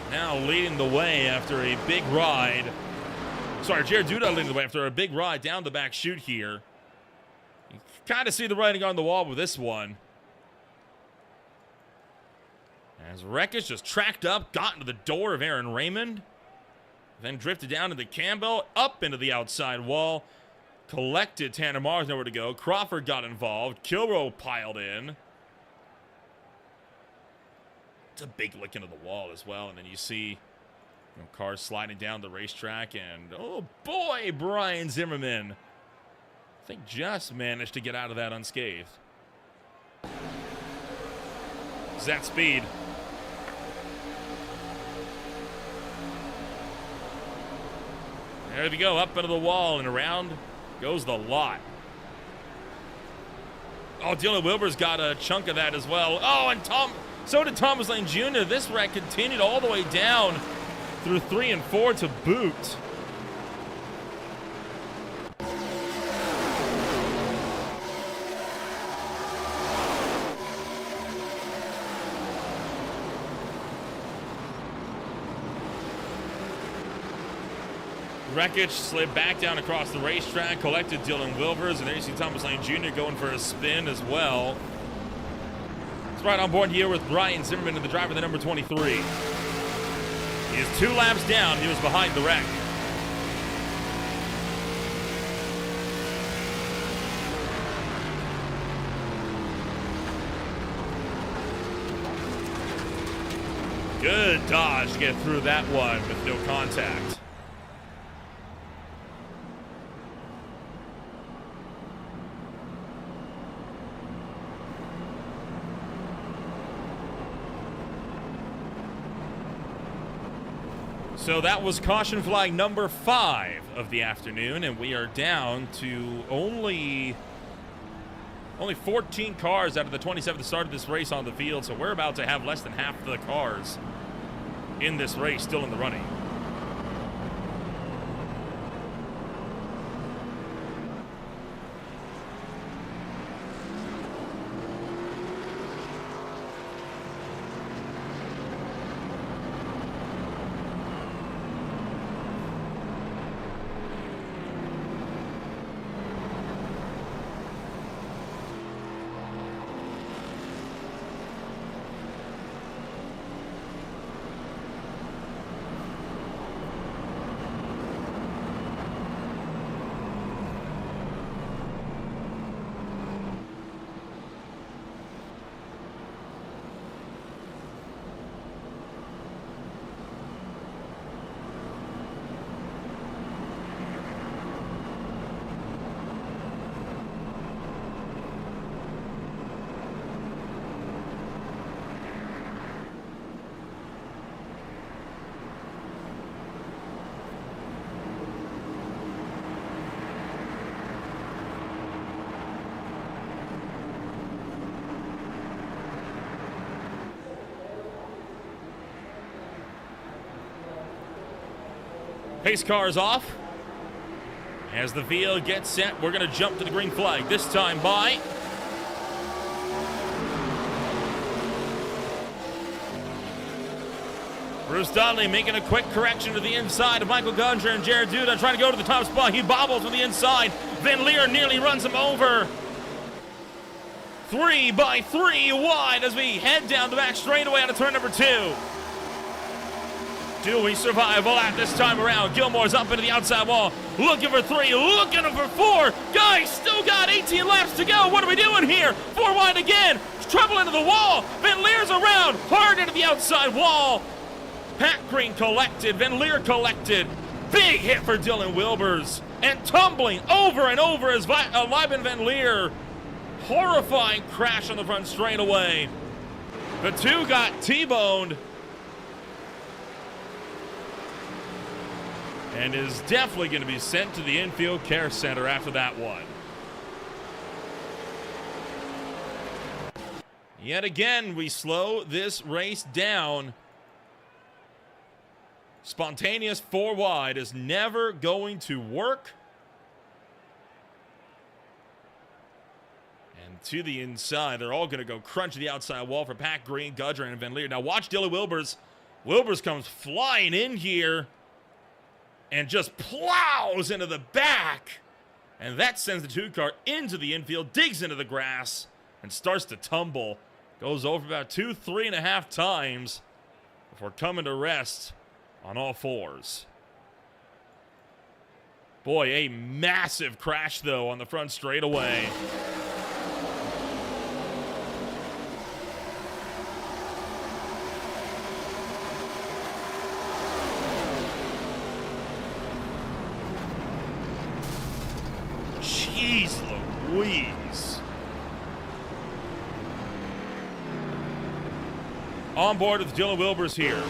now leading the way after a big ride. Sorry, Jared Duda leading the way after a big ride down the back chute here. You kind of see the writing on the wall with this one. As wreckage just tracked up, got into the door of Aaron Raymond, then drifted down into Campbell, up into the outside wall, collected Tanner Mars, nowhere to go. Crawford got involved. Kilroe piled in. It's a big lick into the wall as well, and then you see cars sliding down the racetrack, and oh boy, Brian Zimmerman, I think just managed to get out of that unscathed. Is that speed? There we go, up into the wall and around goes the lot. Oh, Dylan Wilbur's got a chunk of that as well. Oh, and so did Thomas Lane Jr. This wreck continued all the way down through 3 and 4 to boot. Wreckage slid back down across the racetrack, collected Dylan Wilbers, and there you see Thomas Lane Jr. going for a spin as well. It's right on board here with Brian Zimmerman and the driver, the number 23. He is 2 laps down. He was behind the wreck. Good dodge to get through that one with no contact. So that was caution flag number 5 of the afternoon, and we are down to only 14 cars out of the 27 that started this race on the field, so we're about to have less than half the cars in this race still in the running. Pace car is off. As the field gets set, we're going to jump to the green flag. This time by Bruce Donnelly making a quick correction to the inside of Michael Gudger and Jared Duda trying to go to the top spot. He bobbles from the inside. Van Leer nearly runs him over. 3 by 3 wide as we head down the back straightaway on turn number 2. Do we survive? Well, at this time around, Gilmore's up into the outside wall, looking for 3, looking for 4. Guys, still got 18 laps to go. What are we doing here? 4 wide again. Trouble into the wall. Van Leer's around, hard into the outside wall. Pat Green collected. Van Leer collected. Big hit for Dylan Wilbers. And tumbling over and over is Lieben Van Leer. Horrifying crash on the front straightaway. The two got T-boned. And is definitely going to be sent to the infield care center after that one. Yet again, we slow this race down. Spontaneous 4 wide is never going to work. And to the inside, they're all going to go crunch the outside wall for Pat Green, Gudger, and Van Leer. Now watch Dylan Wilbers. Wilbers comes flying in here and just plows into the back. And that sends the 2 car into the infield, digs into the grass, and starts to tumble. Goes over about 2, 3.5 times before coming to rest on all 4s. Boy, a massive crash, though, on the front straightaway. Jeez Louise. On board with Dylan Wilbers here.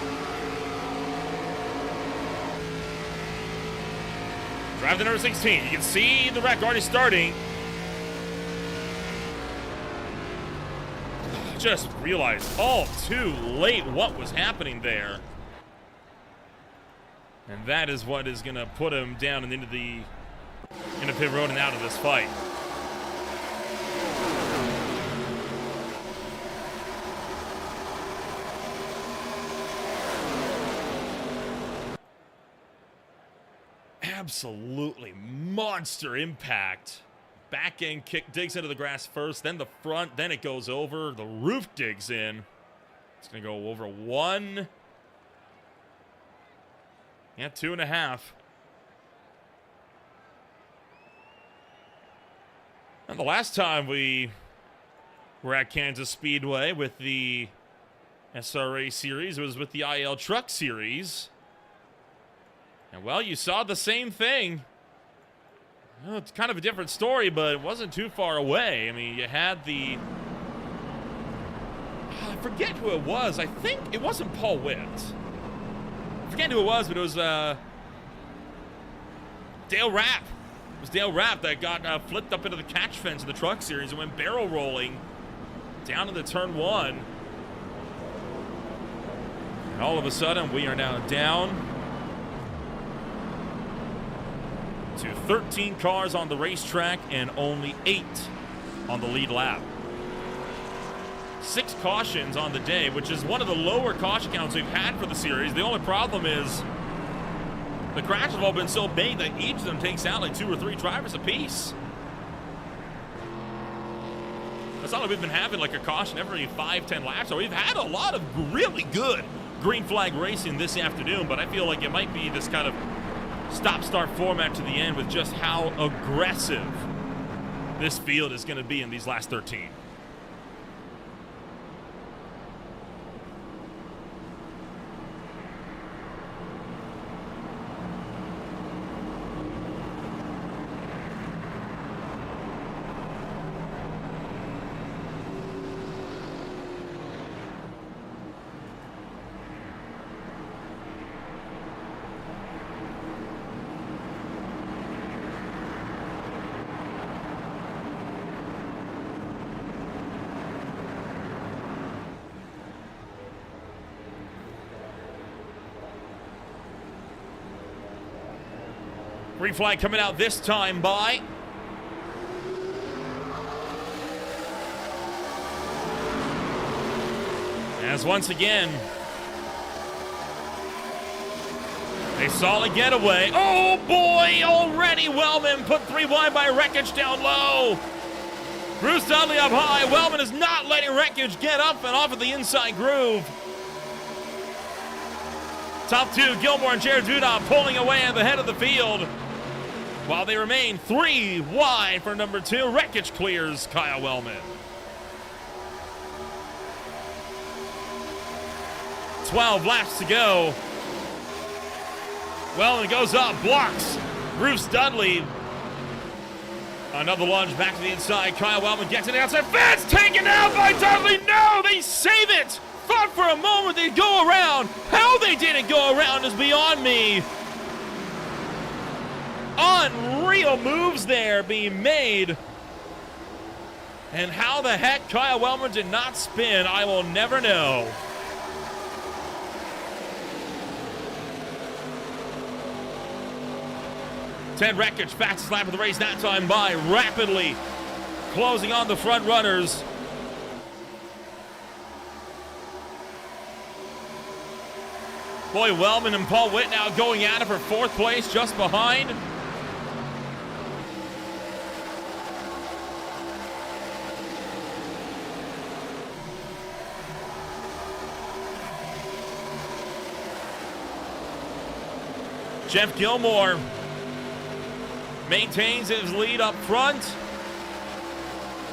Drive the number 16. You can see the wreck already starting. Just realized all too late what was happening there. And that is what is going to put him down and into pit road and out of this fight. Absolutely monster impact. Back end kick digs into the grass first, then the front, then it goes over. The roof digs in. It's going to go over 1. Yeah, 2.5. And the last time we were at Kansas Speedway with the SRA series, it was with the IL Truck series. And, well, you saw the same thing. Well, it's kind of a different story, but it wasn't too far away. I mean, you had the... I forget who it was. I think it wasn't Paul Witt. I forget who it was, but it was Dale Rapp. It was Dale Rapp that got flipped up into the catch fence in the truck series and went barrel rolling down into turn 1. And all of a sudden, we are now down to 13 cars on the racetrack and only 8 on the lead lap. 6 cautions on the day, which is one of the lower caution counts we've had for the series. The only problem is the crashes have all been so big that each of them takes out like 2 or 3 drivers apiece. It's not like we've been having like a caution every 5-10 laps. So we've had a lot of really good green flag racing this afternoon, but I feel like it might be this kind of stop-start format to the end with just how aggressive this field is going to be in these last 13. Green flag coming out this time by as once again a solid getaway. Oh boy, already Wellman put 3 wide by Wreckage down low. Bruce Dudley up high. Wellman is not letting Wreckage get up and off of the inside groove. Top two, Gilmore and Jared Duda pulling away at the head of the field, while they remain 3 wide for number 2. Wreckage clears Kyle Wellman. 12 laps to go. Wellman goes up, blocks Bruce Dudley. Another lunge back to the inside. Kyle Wellman gets it outside. Fence taken out by Dudley. No, they save it. Thought for a moment they'd go around. How they didn't go around is beyond me. Unreal moves there being made. And how the heck Kyle Wellman did not spin, I will never know. Ted Wreckage, fastest lap of the race that time by, rapidly closing on the front runners. Boy, Wellman and Paul Witt now going at it for 4th place, just behind. Jeff Gilmore maintains his lead up front.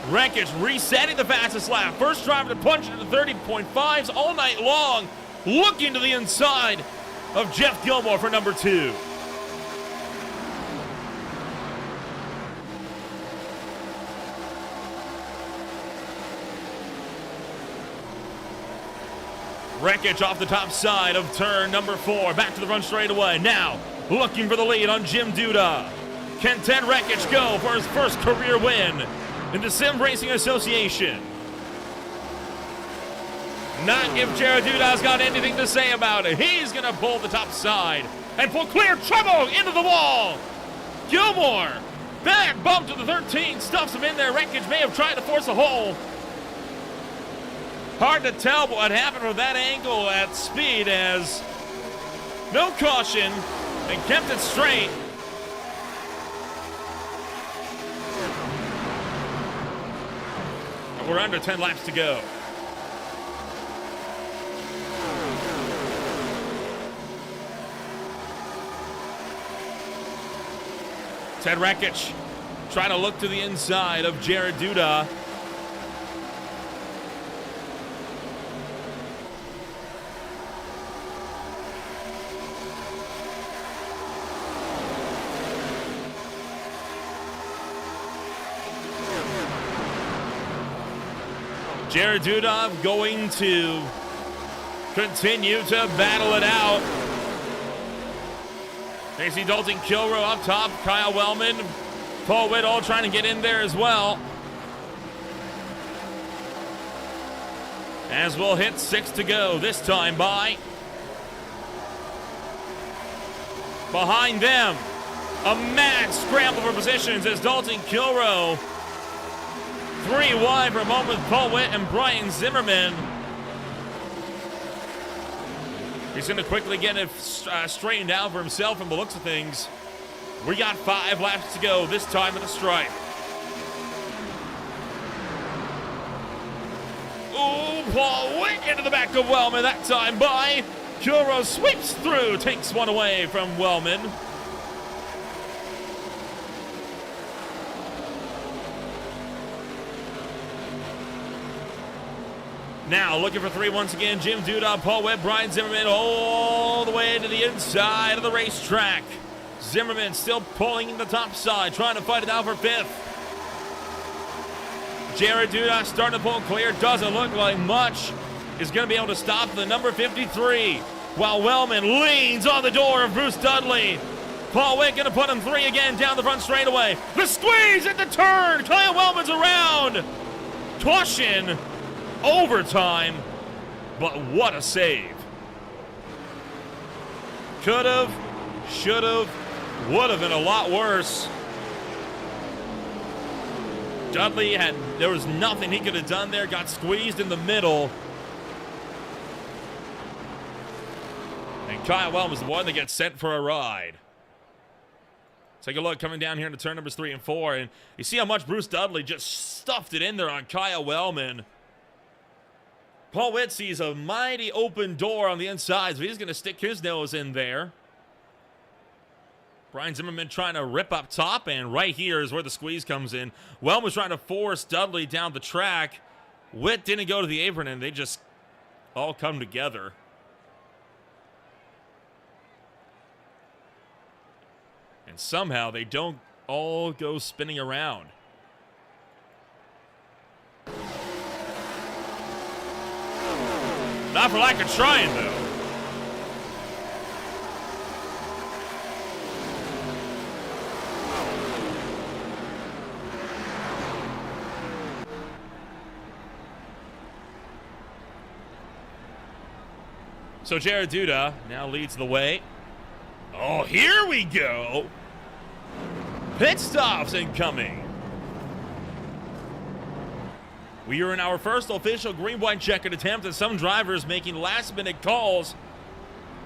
Wreckage resetting the fastest lap. First driver to punch into the 30.5s all night long. Looking to the inside of Jeff Gilmore for number 2. Wreckage off the top side of turn number 4. Back to the front straightaway. Now looking for the lead on Jim Duda. Can Ted Wreckage go for his first career win in the Sim Racing Association? Not if Jared Duda's got anything to say about it. He's going to pull the top side and pull clear trouble into the wall. Gilmore, back bump to the 13, stuffs him in there. Wreckage may have tried to force a hole. Hard to tell what happened with that angle at speed, as no caution and kept it straight. And we're under 10 laps to go. Ted Wreckage trying to look to the inside of Jared Duda. Jared Duda going to continue to battle it out. Casey Dalton Kilrow up top. Kyle Wellman, Paul Witt all trying to get in there as well. As we'll hit 6 to go this time by. Behind them, a mad scramble for positions as Dalton Kilrow 3 wide for a moment with Paul Witt and Brian Zimmerman. He's going to quickly get it straightened out for himself from the looks of things. We got 5 laps to go this time at the stripe. Ooh, Paul Witt into the back of Wellman that time by. Kilrow sweeps through, takes one away from Wellman. Now looking for 3 once again. Jim Duda, Paul Witt, Brian Zimmerman all the way to the inside of the racetrack. Zimmerman still pulling the top side, trying to fight it out for 5th. Jared Duda starting to pull clear. Doesn't look like much is going to be able to stop the number 53. While Wellman leans on the door of Bruce Dudley. Paul Witt going to put him 3 again down the front straightaway. The squeeze at the turn. Kyle Wellman's around. Caution. Overtime, but what a save. Could have, should have, would have been a lot worse. Dudley there was nothing he could have done there, got squeezed in the middle. And Kyle Wellman was the one that gets sent for a ride. Take a look coming down here into turn numbers 3 and 4, and you see how much Bruce Dudley just stuffed it in there on Kyle Wellman. Paul Witt sees a mighty open door on the inside, so he's going to stick his nose in there. Brian Zimmerman trying to rip up top, and right here is where the squeeze comes in. Whelm was trying to force Dudley down the track. Witt didn't go to the apron, and they just all come together. And somehow they don't all go spinning around. Not for lack of trying, though. So Jared Duda now leads the way. Oh, here we go. Pit stops incoming. We are in our first official green-white checkered attempt, and some drivers making last-minute calls.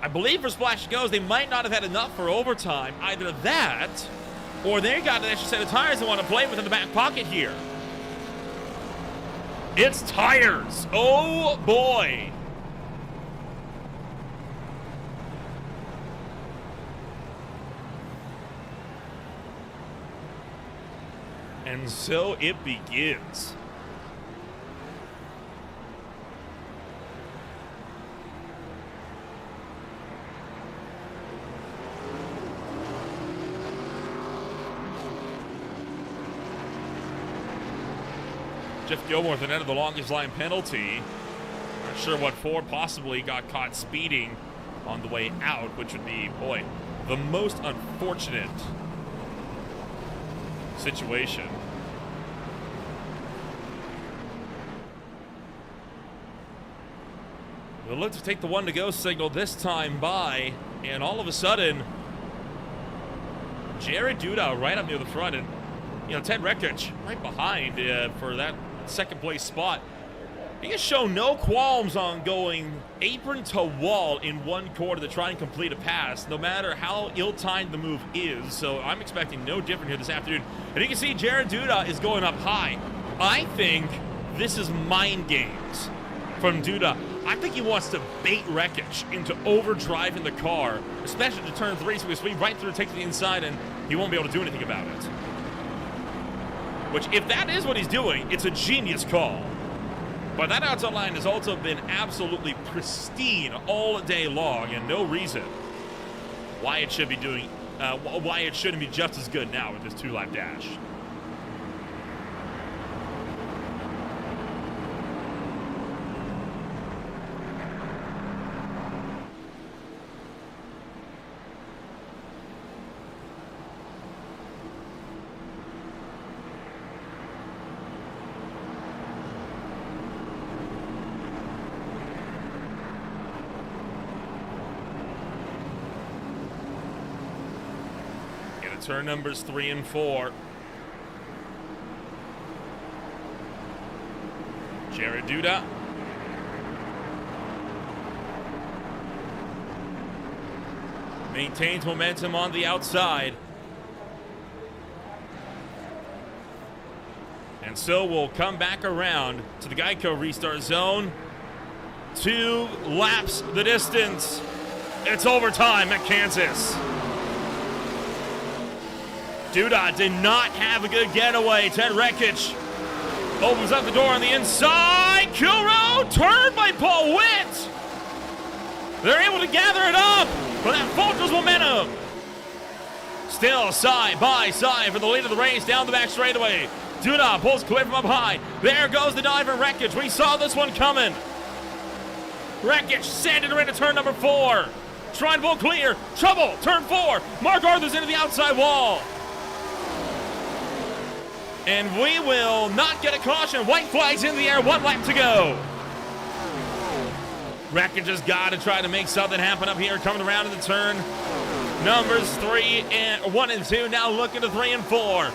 I believe for Splash Goes, they might not have had enough for overtime. Either that, or they got an extra set of tires they want to play with in the back pocket here. It's tires. Oh, boy. And so it begins. Jeff Gilmore with the end of the longest line penalty. Not sure what for. Possibly got caught speeding on the way out, which would be, boy, the most unfortunate situation. We'll look to take the 1 to go signal this time by, and all of a sudden, Jared Duda right up near the front, and Ted Rekich right behind for that second place spot. He has shown no qualms on going apron to wall in one quarter to try and complete a pass, no matter how ill-timed the move is. So I'm expecting no different here this afternoon. And you can see Jared Duda is going up high. I think this is mind games from Duda. I think he wants to bait Rekich into overdriving the car, especially to turn 3, so we sweep right through, take to the inside, and he won't be able to do anything about it. Which, if that is what he's doing, it's a genius call. But that outside line has also been absolutely pristine all day long, and no reason why it should be why it shouldn't be just as good now with this 2-lap dash. Turn numbers 3 and 4. Jared Duda. Maintains momentum on the outside. And so we'll come back around to the Geico restart zone. 2 laps the distance. It's overtime at Kansas. Duda did not have a good getaway. Ted Rekich opens up the door on the inside. Kilrow turned by Paul Witt. They're able to gather it up for that Folgers momentum. Still side by side for the lead of the race down the back straightaway. Duda pulls clear from up high. There goes the diver Rekich. We saw this one coming. Rekich sanded her into turn number 4. Trying to pull clear. Trouble. Turn 4. Mark Arthur's into the outside wall. And we will not get a caution. White flags in the air. 1 lap to go. Rekich has got to try to make something happen up here. Coming around in the turn. Numbers 1 and 2. Now looking to 3 and 4.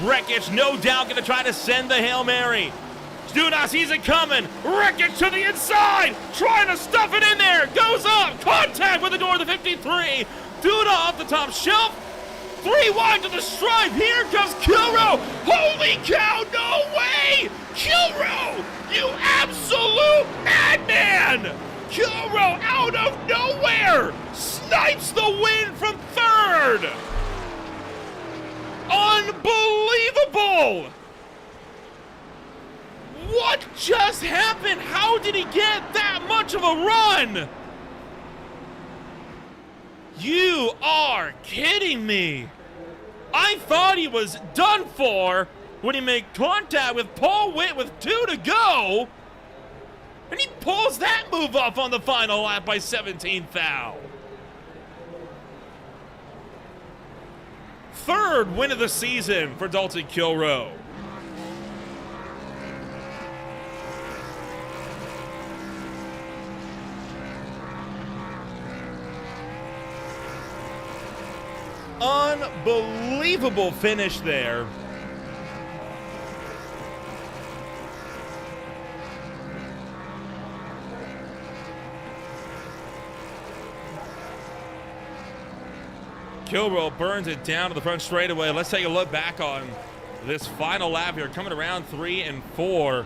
Rekich, no doubt, going to try to send the Hail Mary. Duda sees it coming. Rekich to the inside. Trying to stuff it in there. Goes up. Contact with the door of the 53. Duda off the top shelf. 3 wide to the stripe. Here comes Kilrow. Holy cow, no way! Kilrow You absolute madman! Kilrow out of nowhere snipes the win from third! Unbelievable! What just happened? How did he get that much of a run? You are kidding me. I thought he was done for when he made contact with Paul Witt with 2 to go. And he pulls that move off on the final lap by 17th thou. Third win of the season for Dalton Kilrow. Unbelievable finish there. Kilrow burns it down to the front straightaway. Let's take a look back on this final lap here, coming around 3 and 4.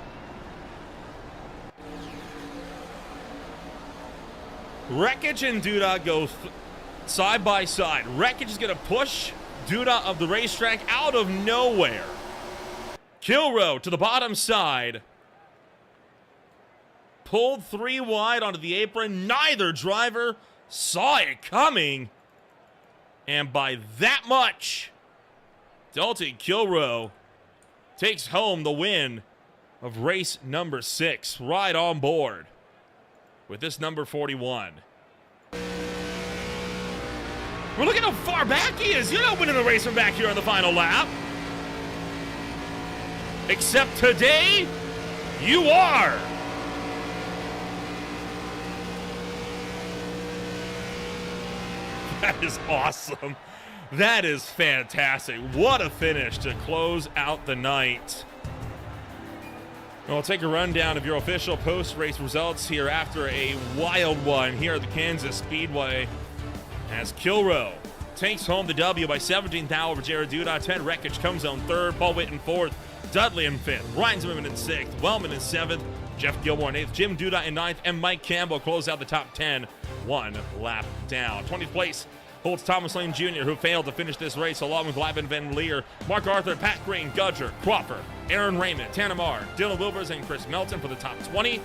Wreckage and Duda go side by side. Wreckage is going to push Duda of the racetrack out of nowhere. Kilrow to the bottom side. Pulled 3 wide onto the apron. Neither driver saw it coming. And by that much, Dalton Kilrow takes home the win of race number 6. Right on board with this number 41. Well, look at how far back he is. You're not winning the race from back here on the final lap. Except today, you are. That is awesome. That is fantastic. What a finish to close out the night. We'll take a rundown of your official post-race results here after a wild one here at the Kansas Speedway, as Kilrow takes home the W by 17th thou over Jared Duda. Ted Wreckage comes on third, Paul Witt in fourth, Dudley in fifth, Ryan Zimmerman in sixth, Wellman in seventh, Jeff Gilmore in eighth, Jim Duda in ninth, and Mike Campbell close out the top 10, 1 lap down. 20th place holds Thomas Lane Jr., who failed to finish this race, along with Laban Van Leer, Mark Arthur, Pat Green, Gudger, Crawford, Aaron Raymond, Tanner Marr, Dylan Wilbers, and Chris Melton for the top 20.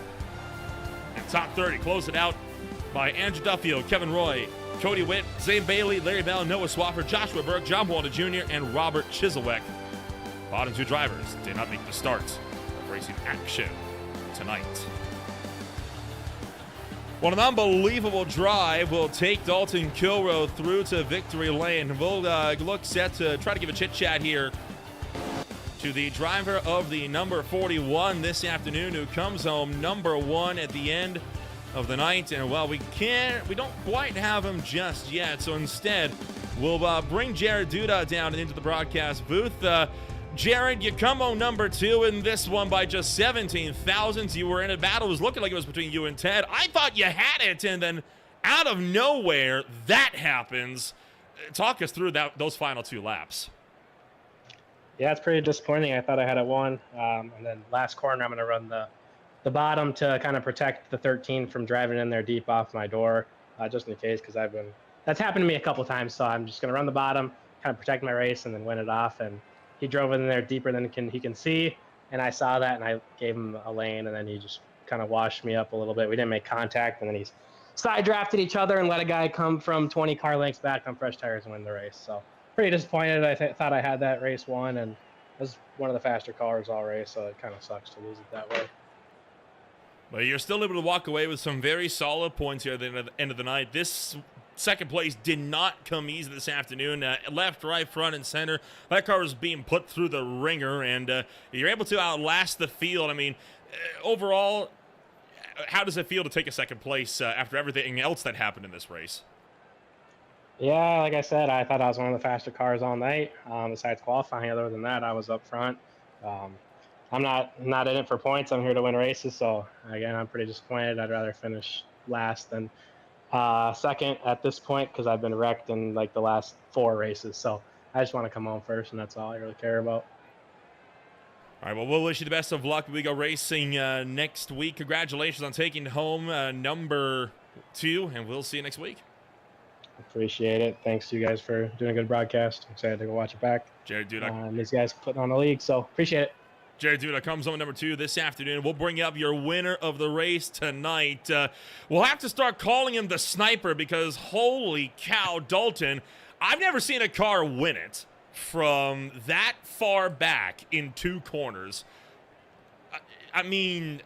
And top 30 closed it out by Andrew Duffield, Kevin Roy, Cody Witt, Zane Bailey, Larry Bell, Noah Swafford, Joshua Burke, John Walter Jr., and Robert Chiselweck. Bottom 2 drivers did not make the start of racing action tonight. Well, an unbelievable drive will take Dalton Kilrow through to victory lane. We'll look set to try to give a chit-chat here to the driver of the number 41 this afternoon, who comes home number 1 at the end of the night. And, well, we don't quite have him just yet, so instead we'll bring Jared Duda down and into the broadcast booth. Jared, you come home number 2 in this one by just 17 thousandths. You were in a battle. It was looking like it was between you and Ted. I thought you had it, and then out of nowhere, that happens. Talk us through those final 2 laps. Yeah, it's pretty disappointing. I thought I had it won. And then last corner, I'm going to run the bottom to kind of protect the 13 from driving in there deep off my door, just in case, because that's happened to me a couple times. So I'm just going to run the bottom, kind of protect my race, and then win it off. And he drove in there deeper than he can see, and I saw that, and I gave him a lane, and then he just kind of washed me up a little bit. We didn't make contact, and then he side drafted each other and let a guy come from 20 car lengths back on fresh tires and win the race. So pretty disappointed. I thought I had that race won, and it was one of the faster cars all race, so it kind of sucks to lose it that way. But you're still able to walk away with some very solid points here at the end of the night. This second place did not come easy this afternoon. Left, right, front, and center. That car was being put through the ringer, and you're able to outlast the field. I mean, overall, how does it feel to take a second place after everything else that happened in this race? Yeah, like I said, I thought I was one of the faster cars all night. Besides qualifying, other than that, I was up front. I'm not in it for points. I'm here to win races. So again, I'm pretty disappointed. I'd rather finish last than second at this point, because I've been wrecked in like the last 4 races. So I just want to come home first, and that's all I really care about. All right, well, we'll wish you the best of luck. We go racing next week. Congratulations on taking home number 2, and we'll see you next week. Appreciate it. Thanks to you guys for doing a good broadcast. Excited to go watch it back. Jared Duda. These guys putting on the league, so appreciate it. Jared Duda comes home at number 2 this afternoon. We'll bring up your winner of the race tonight. We'll have to start calling him the sniper because holy cow, Dalton, I've never seen a car win it from that far back in 2 corners. I mean,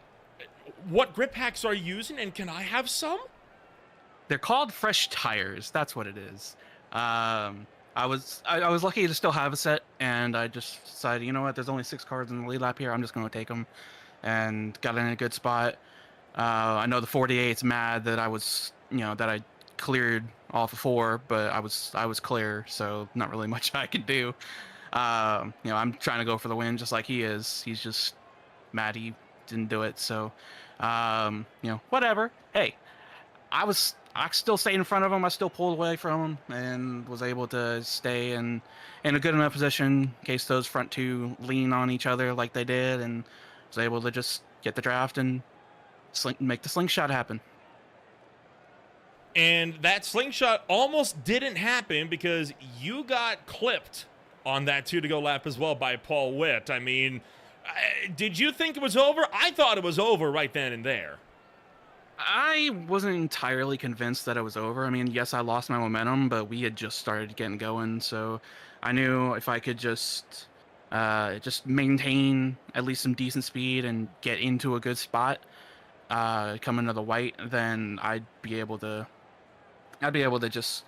what grip packs are you using, and can I have some? They're called fresh tires. That's what it is. I was lucky to still have a set, and I just decided, you know what? There's only 6 cars in the lead lap here. I'm just going to take them, and got in a good spot. I know the 48's mad that I was, that I cleared off of 4, but I was clear, so not really much I could do. I'm trying to go for the win just like he is. He's just mad he didn't do it. So, whatever. Hey, I still stayed in front of him. I still pulled away from him and was able to stay in a good enough position in case those front 2 lean on each other like they did, and was able to just get the draft and make the slingshot happen. And that slingshot almost didn't happen because you got clipped on that 2-to-go lap as well by Paul Witt. I mean, did you think it was over? I thought it was over right then and there. I wasn't entirely convinced that it was over. I mean, yes, I lost my momentum, but we had just started getting going, so I knew if I could just maintain at least some decent speed and get into a good spot coming to the white, then I'd be able to just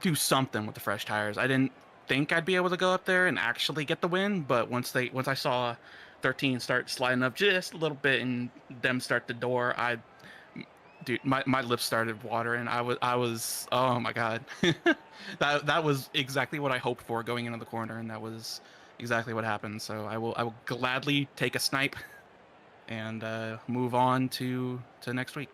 do something with the fresh tires. I didn't think I'd be able to go up there and actually get the win, but once I saw 13 start sliding up just a little bit and them start the door, my lips started watering. I was oh my god. that was exactly what I hoped for going into the corner, and that was exactly what happened. So I will gladly take a snipe and move on to next week.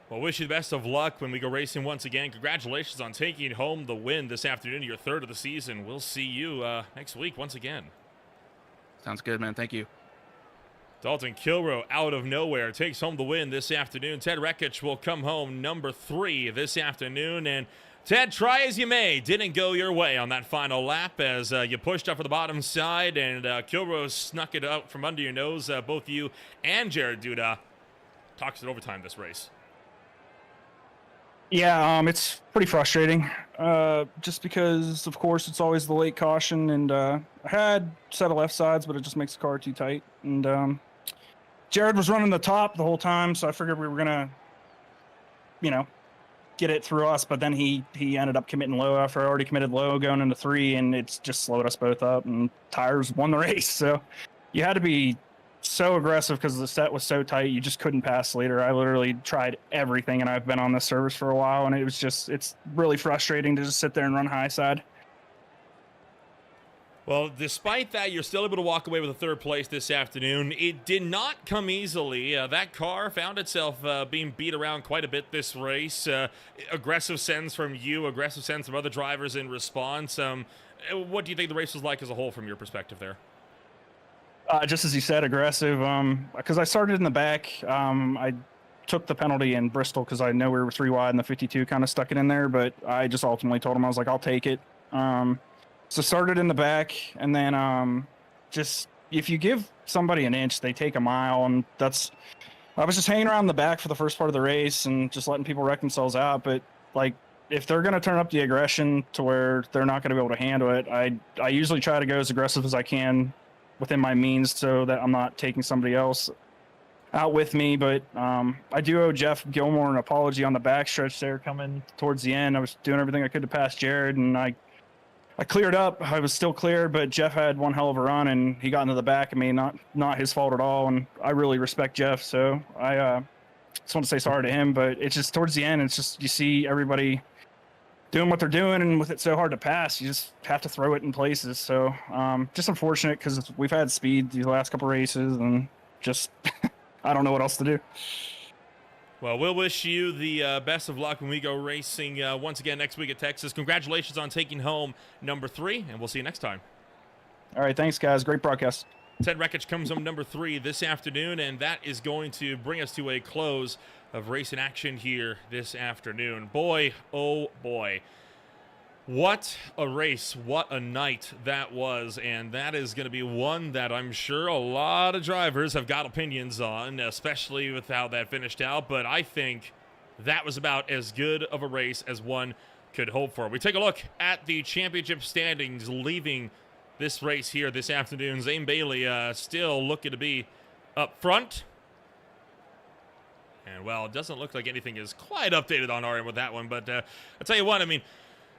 Well, wish you the best of luck when we go racing once again. Congratulations on taking home the win this afternoon, your 3rd of the season. We'll see you next week once again. Sounds good, man. Thank you. Dalton Kilrow out of nowhere takes home the win this afternoon. Ted Rekich will come home number 3 this afternoon. And Ted, try as you may, didn't go your way on that final lap as you pushed up for the bottom side, and Kilrow snuck it out from under your nose. Both you and Jared Duda talks it overtime this race. Yeah, it's pretty frustrating, just because, of course, it's always the late caution, and I had a set of left sides, but it just makes the car too tight. And Jared was running the top the whole time, so I figured we were going to, get it through us, but then he ended up committing low after I already committed low going into 3, and it's just slowed us both up, and tires won the race. So you had to be so aggressive because the set was so tight. You just couldn't pass leader. I literally tried everything, and I've been on this service for a while, and it's really frustrating to just sit there and run high side. Well, despite that, you're still able to walk away with a 3rd place this afternoon. It did not come easily. That car found itself being beat around quite a bit this race. Aggressive sends from you, aggressive sends from other drivers in response. What do you think the race was like as a whole from your perspective there? Just as you said, aggressive. Because I started in the back. I took the penalty in Bristol because I know we were 3 wide and the 52 kind of stuck it in there. But I just ultimately told him, I was like, I'll take it. So started in the back, and then just if you give somebody an inch, they take a mile, and I was just hanging around the back for the first part of the race and just letting people wreck themselves out. But like, if they're going to turn up the aggression to where they're not going to be able to handle it, I usually try to go as aggressive as I can within my means so that I'm not taking somebody else out with me. But I do owe Jeff Gilmore an apology on the backstretch there coming towards the end. I was doing everything I could to pass Jared, and I cleared up. I was still clear, but Jeff had one hell of a run, and he got into the back of me. Not his fault at all, and I really respect Jeff, so I just want to say sorry to him. But it's just towards the end, it's just you see everybody doing what they're doing, and with it so hard to pass, you just have to throw it in places. So just unfortunate because we've had speed these last couple races, and just I don't know what else to do. Well, we'll wish you the best of luck when we go racing once again next week at Texas. Congratulations on taking home number 3, and we'll see you next time. All right, thanks, guys. Great broadcast. Ted Rekich comes home number 3 this afternoon, and that is going to bring us to a close of racing action here this afternoon. Boy, oh boy. What a race, what a night that was, and that is going to be one that I'm sure a lot of drivers have got opinions on, especially with how that finished out, but I think that was about as good of a race as one could hope for. We take a look at the championship standings leaving this race here this afternoon. Zane Bailey still looking to be up front. And, well, it doesn't look like anything is quite updated on our end with that one. But I'll tell you what, I mean,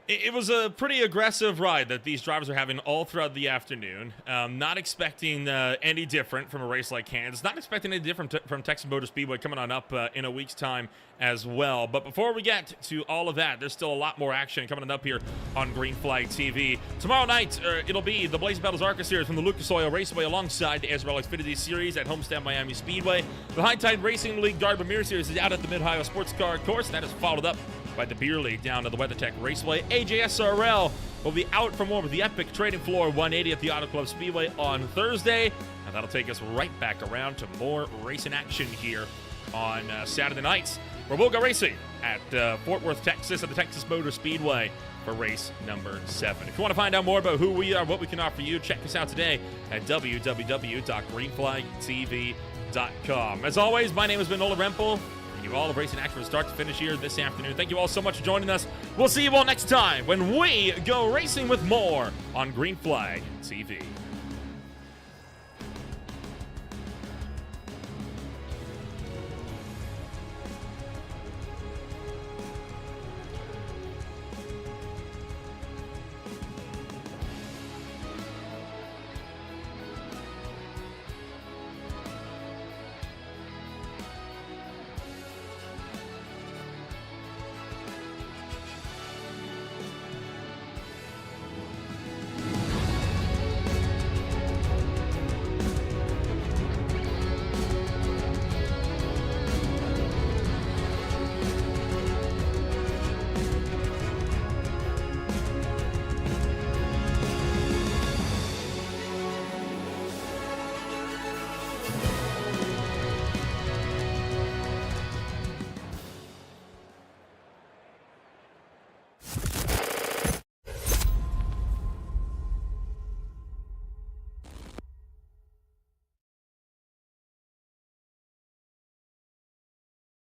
it was a pretty aggressive ride that these drivers are having all throughout the afternoon. Not expecting any different from a race like Kansas. Not expecting any different from Texas Motor Speedway coming on up in a week's time as well. But before we get to all of that, there's still a lot more action coming up here on Green Flag TV. Tomorrow night, it'll be the Blazing Battles ARCA Series from the Lucas Oil Raceway alongside the SRA Xfinity Series at Homestead Miami Speedway. The High Tide Racing League Darby Mirror Series is out at the Mid-Ohio Sports Car Course. That is followed up by the Beer League down to the WeatherTech Raceway. AJSRL will be out for more with the Epic Trading Floor 180 at the Auto Club Speedway on Thursday. And that'll take us right back around to more racing action here on Saturday nights, where we'll go racing at Fort Worth, Texas at the Texas Motor Speedway for race number 7. If you want to find out more about who we are, what we can offer you, check us out today at www.greenflagtv.com. As always, my name has been Ola Rempel. You all of racing action from start to finish here this afternoon. Thank you all so much for joining us. We'll see you all next time when we go racing with more on Green Flag TV.